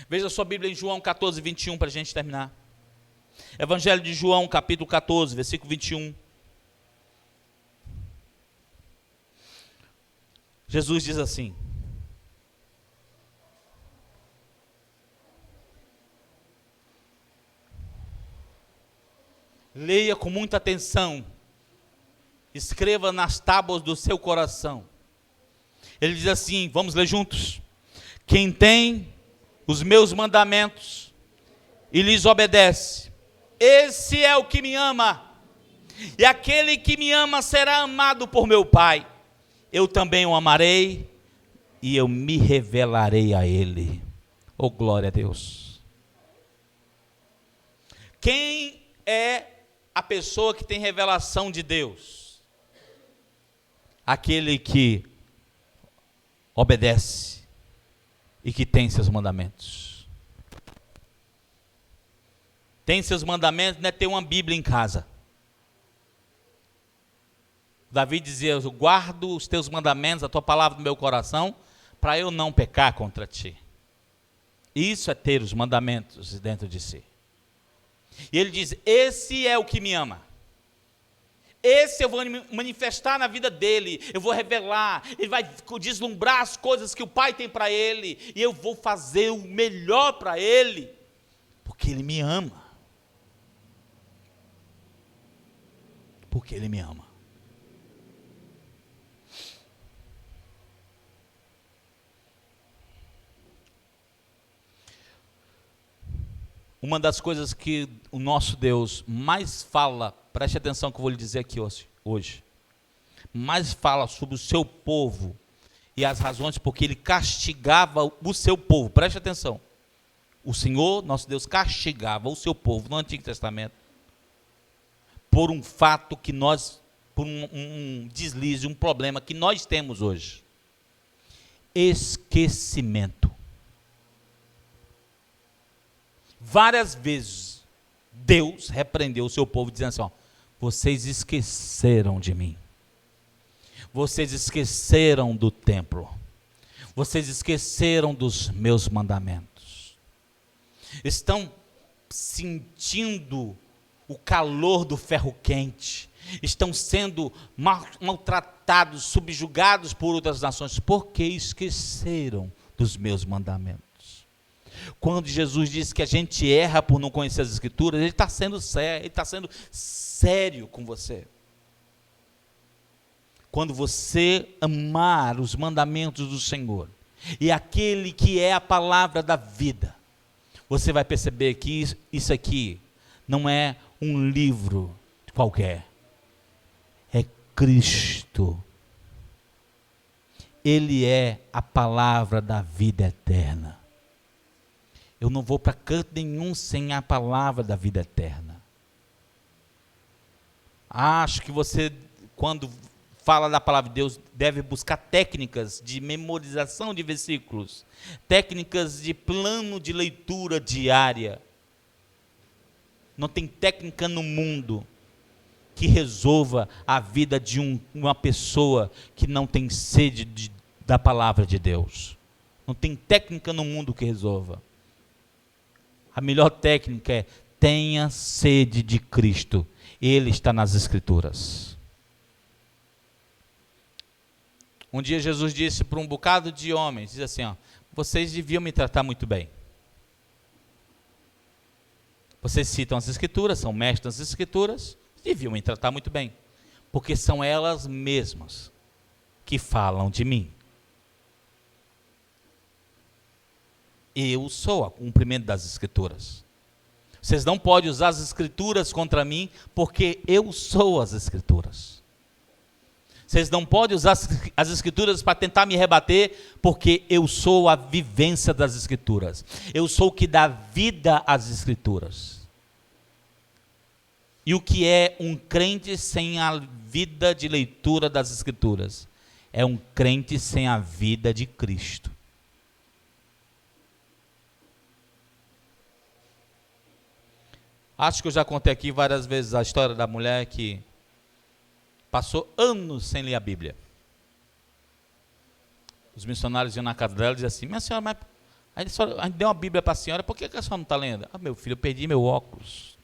Veja a sua Bíblia em João 14, 21, para a gente terminar. Evangelho de João, capítulo 14, versículo 21. Jesus diz assim: leia com muita atenção, escreva nas tábuas do seu coração. Ele diz assim, vamos ler juntos. Quem tem os meus mandamentos e lhes obedece, esse é o que me ama. E aquele que me ama será amado por meu Pai. Eu também o amarei e eu me revelarei a ele. Oh, glória a Deus. Quem é a pessoa que tem revelação de Deus? Aquele que obedece e que tem seus mandamentos. Tem seus mandamentos, não é ter uma Bíblia em casa. Davi dizia, eu guardo os teus mandamentos, a tua palavra no meu coração, para eu não pecar contra ti. Isso é ter os mandamentos dentro de si. E ele diz, esse é o que me ama. Esse eu vou manifestar na vida dele, eu vou revelar, ele vai deslumbrar as coisas que o Pai tem para ele, e eu vou fazer o melhor para ele, porque ele me ama. Porque ele me ama. Uma das coisas que o nosso Deus mais fala, preste atenção que eu vou lhe dizer aqui hoje, mais fala sobre o seu povo e as razões porque ele castigava o seu povo, preste atenção. O Senhor, nosso Deus, castigava o seu povo no Antigo Testamento por um fato que nós, por um deslize, um problema que nós temos hoje. Esquecimento. Várias vezes Deus repreendeu o seu povo dizendo assim, ó, vocês esqueceram de mim. Vocês esqueceram do templo. Vocês esqueceram dos meus mandamentos. Estão sentindo o calor do ferro quente. Estão sendo maltratados, subjugados por outras nações, porque esqueceram dos meus mandamentos. Quando Jesus disse que a gente erra por não conhecer as Escrituras, ele está sendo sério, ele está sendo sério com você. Quando você amar os mandamentos do Senhor, e aquele que é a palavra da vida, você vai perceber que isso aqui não é um livro qualquer, é Cristo. Ele é a palavra da vida eterna. Eu não vou para canto nenhum sem a palavra da vida eterna. Acho que você, quando fala da palavra de Deus, deve buscar técnicas de memorização de versículos, técnicas de plano de leitura diária. Não tem técnica no mundo que resolva a vida de uma pessoa que não tem sede da palavra de Deus. Não tem técnica no mundo que resolva. A melhor técnica é, tenha sede de Cristo. Ele está nas Escrituras. Um dia Jesus disse para um bocado de homens, diz assim, ó, vocês deviam me tratar muito bem. Vocês citam as Escrituras, são mestres das Escrituras, deviam me tratar muito bem, porque são elas mesmas que falam de mim. Eu sou o cumprimento das Escrituras. Vocês não podem usar as Escrituras contra mim, porque eu sou as Escrituras. Vocês não podem usar as Escrituras para tentar me rebater, porque eu sou a vivência das Escrituras. Eu sou o que dá vida às Escrituras. E o que é um crente sem a vida de leitura das Escrituras? É um crente sem a vida de Cristo. Acho que eu já contei aqui várias vezes a história da mulher que passou anos sem ler a Bíblia. Os missionários iam na casa dela e diziam assim, minha senhora, mas a gente deu uma Bíblia para a senhora, por que a senhora não está lendo? Ah, meu filho, eu perdi meu óculos.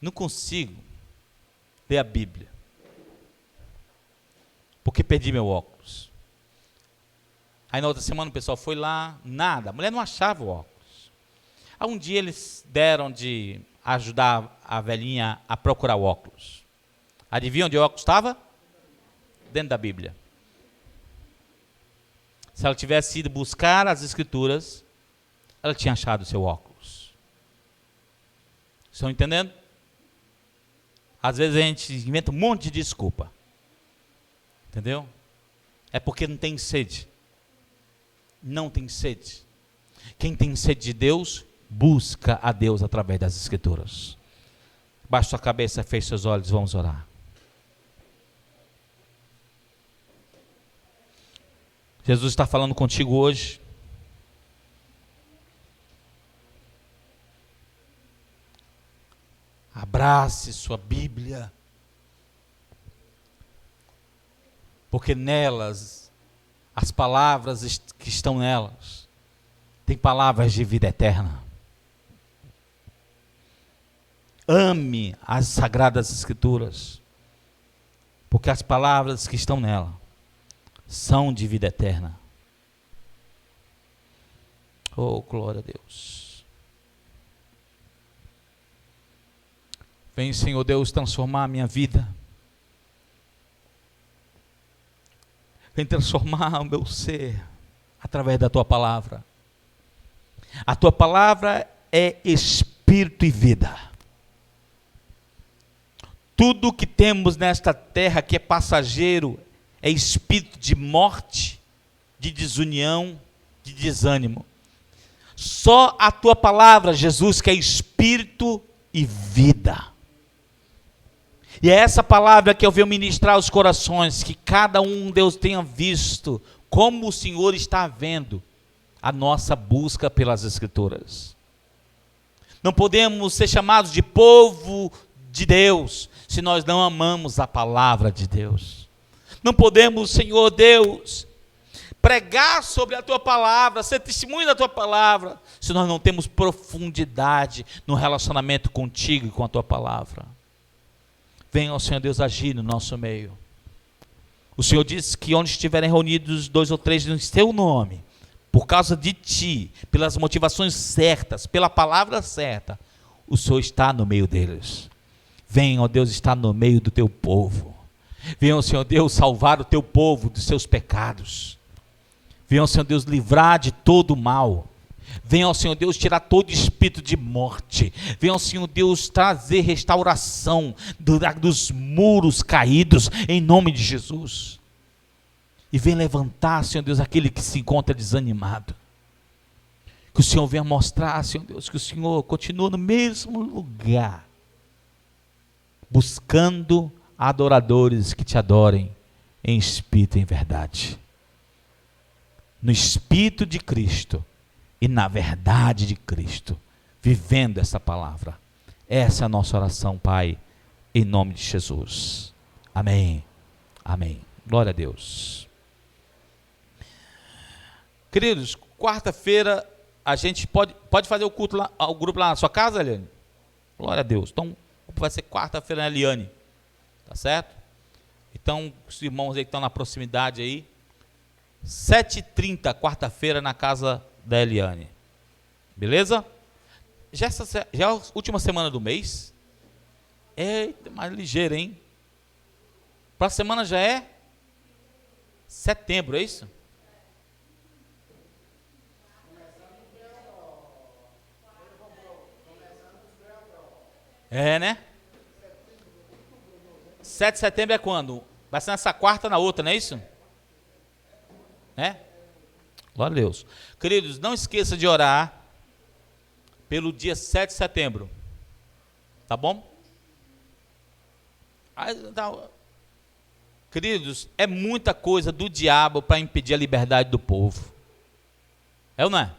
Não consigo ler a Bíblia, porque perdi meu óculos. Aí na outra semana o pessoal foi lá, nada, a mulher não achava o óculos. Aí um dia eles deram de ajudar a velhinha a procurar o óculos. Adivinha onde o óculos estava? Dentro da Bíblia. Se ela tivesse ido buscar as escrituras, ela tinha achado o seu óculos. Estão entendendo? Às vezes a gente inventa um monte de desculpa. Entendeu? É porque não tem sede. Não tem sede. Quem tem sede de Deus, busca a Deus através das escrituras. Baixe sua cabeça, feche seus olhos, vamos orar. Jesus está falando contigo hoje. Abrace sua Bíblia, porque nelas, as palavras que estão nelas, tem palavras de vida eterna. Ame as Sagradas Escrituras, porque as palavras que estão nela são de vida eterna. Oh, glória a Deus. Vem, Senhor Deus, transformar a minha vida. Vem transformar o meu ser através da Tua palavra. A Tua palavra é espírito e vida. Tudo que temos nesta terra que é passageiro é espírito de morte, de desunião, de desânimo. Só a Tua palavra, Jesus, que é espírito e vida. E é essa palavra que eu venho ministrar aos corações, que cada um, Deus, tenha visto como o Senhor está vendo a nossa busca pelas Escrituras. Não podemos ser chamados de povo de Deus se nós não amamos a palavra de Deus. Não podemos, Senhor Deus, pregar sobre a Tua palavra, ser testemunho da Tua palavra, se nós não temos profundidade no relacionamento contigo e com a Tua palavra. Venha, ó Senhor Deus, agir no nosso meio. O Senhor disse que onde estiverem reunidos 2 ou 3 no Teu nome, por causa de Ti, pelas motivações certas, pela palavra certa, o Senhor está no meio deles. Venha, ó Deus, estar no meio do Teu povo. Venha, ó Senhor Deus, salvar o Teu povo dos seus pecados. Venha, ó Senhor Deus, livrar de todo o mal. Venha, ó Senhor Deus, tirar todo espírito de morte. Venha, ó Senhor Deus, trazer restauração dos muros caídos, em nome de Jesus. E venha levantar, Senhor Deus, aquele que se encontra desanimado. Que o Senhor venha mostrar, Senhor Deus, que o Senhor continua no mesmo lugar, buscando adoradores que te adorem em espírito e em verdade. No espírito de Cristo e na verdade de Cristo, vivendo essa palavra. Essa é a nossa oração, Pai, em nome de Jesus. Amém. Amém. Glória a Deus. Queridos, quarta-feira a gente pode fazer o culto lá, o grupo lá na sua casa, Eliane? Glória a Deus. Então, vai ser quarta-feira na Eliane. Tá certo? Então, os irmãos aí que estão na proximidade aí, 7h30, quarta-feira, na casa da Eliane. Beleza? Já é a última semana do mês. Eita, mais ligeiro, hein? Próxima semana já é setembro, é isso? É, né? 7 de setembro é quando? Vai ser nessa quarta, na outra, não é isso? Né? Glória a Deus. Queridos, não esqueça de orar pelo dia 7 de setembro. Tá bom? Queridos, é muita coisa do diabo para impedir a liberdade do povo. É ou não é?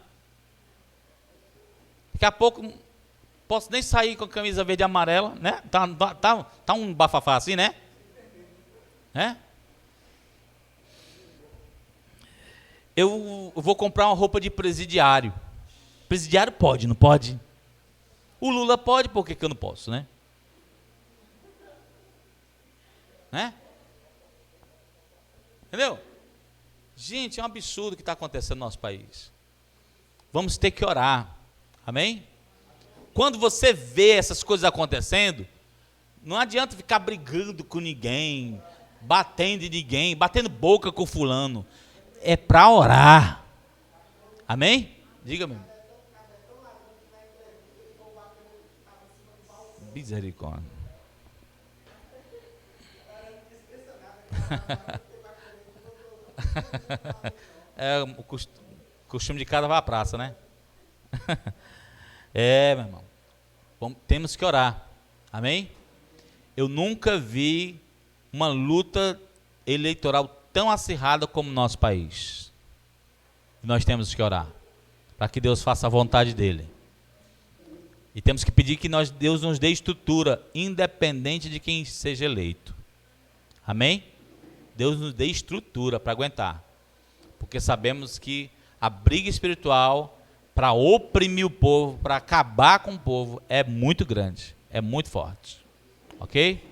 Daqui a pouco, posso nem sair com a camisa verde e amarela, né? Tá um bafafá assim, né? Né? Eu vou comprar uma roupa de presidiário. Presidiário pode, não pode? O Lula pode, por que eu não posso, né? Né? Entendeu? Gente, é um absurdo o que está acontecendo no nosso país. Vamos ter que orar. Amém? Quando você vê essas coisas acontecendo, não adianta ficar brigando com ninguém, batendo em ninguém, batendo boca com fulano. é para orar. Amém? Diga-me. Misericórdia. É o costume de cada vai à praça, né? Meu irmão. Temos que orar. Amém? Eu nunca vi uma luta eleitoral tão acirrada como o nosso país. Nós temos que orar para que Deus faça a vontade dele. E temos que pedir que Deus nos dê estrutura, independente de quem seja eleito. Amém? Deus nos dê estrutura para aguentar. Porque sabemos que a briga espiritual para oprimir o povo, para acabar com o povo, é muito grande, é muito forte. Ok?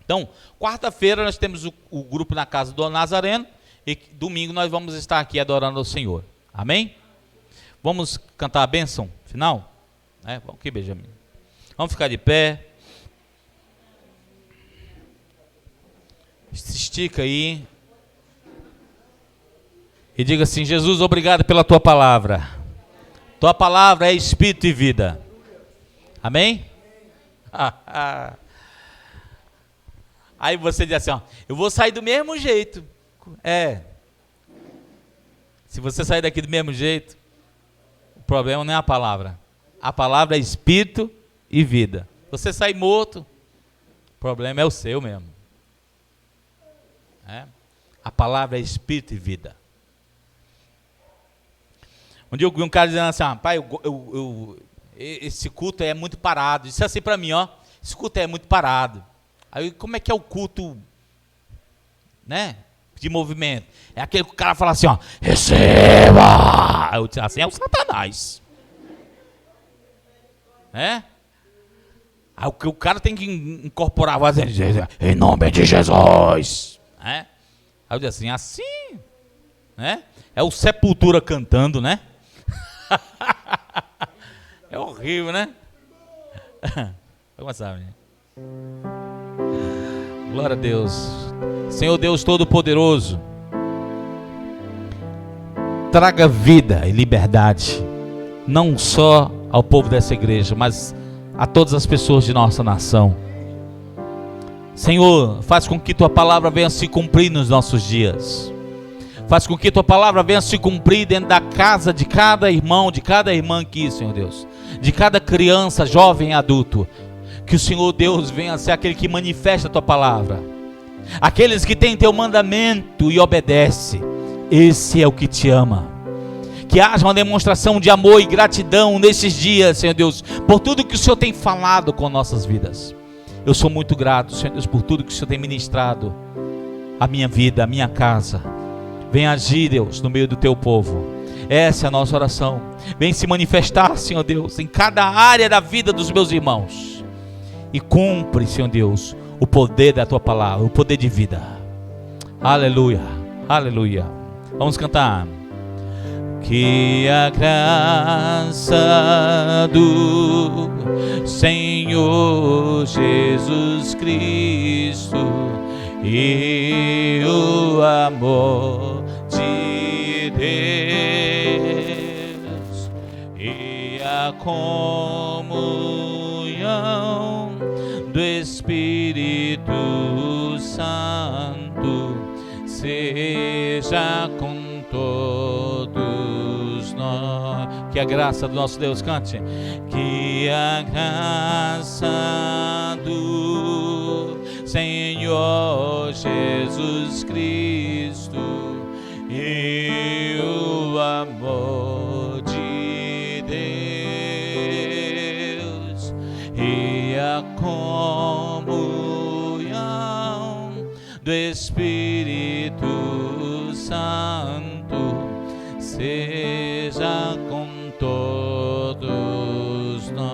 Então, quarta-feira nós temos o grupo na casa do Nazareno e domingo nós vamos estar aqui adorando ao Senhor. Amém? Vamos cantar a bênção final? Vamos aqui, Benjamin. Vamos ficar de pé. Se estica aí. E diga assim: Jesus, obrigado pela tua palavra. Tua palavra é espírito e vida. Amém? Aí você diz assim, eu vou sair do mesmo jeito. Se você sair daqui do mesmo jeito, o problema não é a palavra. A palavra é espírito e vida. Você sair morto, o problema é o seu mesmo. A palavra é espírito e vida. Um dia eu vi um cara dizendo assim, pai, esse culto é muito parado. Disse assim para mim, esse culto é muito parado. Aí, como é que é o culto, né, de movimento? É aquele que o cara fala assim, receba! Aí eu disse assim, é o Satanás. Aí o cara tem que incorporar a voz dele, em nome de Jesus. Aí eu disse assim, né? É o Sepultura cantando, né? É horrível, né? Vai começar, menino. Glória a Deus. Senhor Deus Todo-Poderoso, traga vida e liberdade, não só ao povo dessa igreja, mas a todas as pessoas de nossa nação. Senhor, faz com que tua palavra venha se cumprir nos nossos dias. Faz com que tua palavra venha se cumprir dentro da casa de cada irmão, de cada irmã aqui, Senhor Deus. De cada criança, jovem e adulto. Que o Senhor Deus venha ser aquele que manifesta a tua palavra. Aqueles que têm teu mandamento e obedece. Esse é o que te ama. Que haja uma demonstração de amor e gratidão nesses dias, Senhor Deus, por tudo que o Senhor tem falado com nossas vidas. Eu sou muito grato, Senhor Deus, por tudo que o Senhor tem ministrado a minha vida, a minha casa. Vem agir, Deus, no meio do teu povo. Essa é a nossa oração. Vem se manifestar, Senhor Deus, em cada área da vida dos meus irmãos. E cumpre, Senhor Deus, o poder da tua palavra, o poder de vida. Aleluia, aleluia. Vamos cantar. Que a graça do Senhor Jesus Cristo e o amor de Deus e a comunhão do Espírito Santo seja com todos nós. Que a graça do nosso Deus, cante. Que a graça do Senhor Jesus Cristo e o amor de Deus e a comunhão do Espírito Santo seja com todos nós.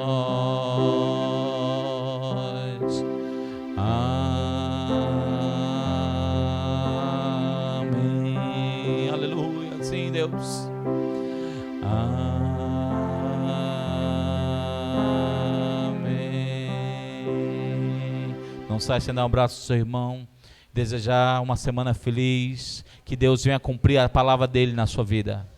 Amém. Aleluia. Sim, Deus. Amém. Não sai sem dar um abraço ao seu irmão. desejar uma semana feliz, que Deus venha cumprir a palavra dele na sua vida.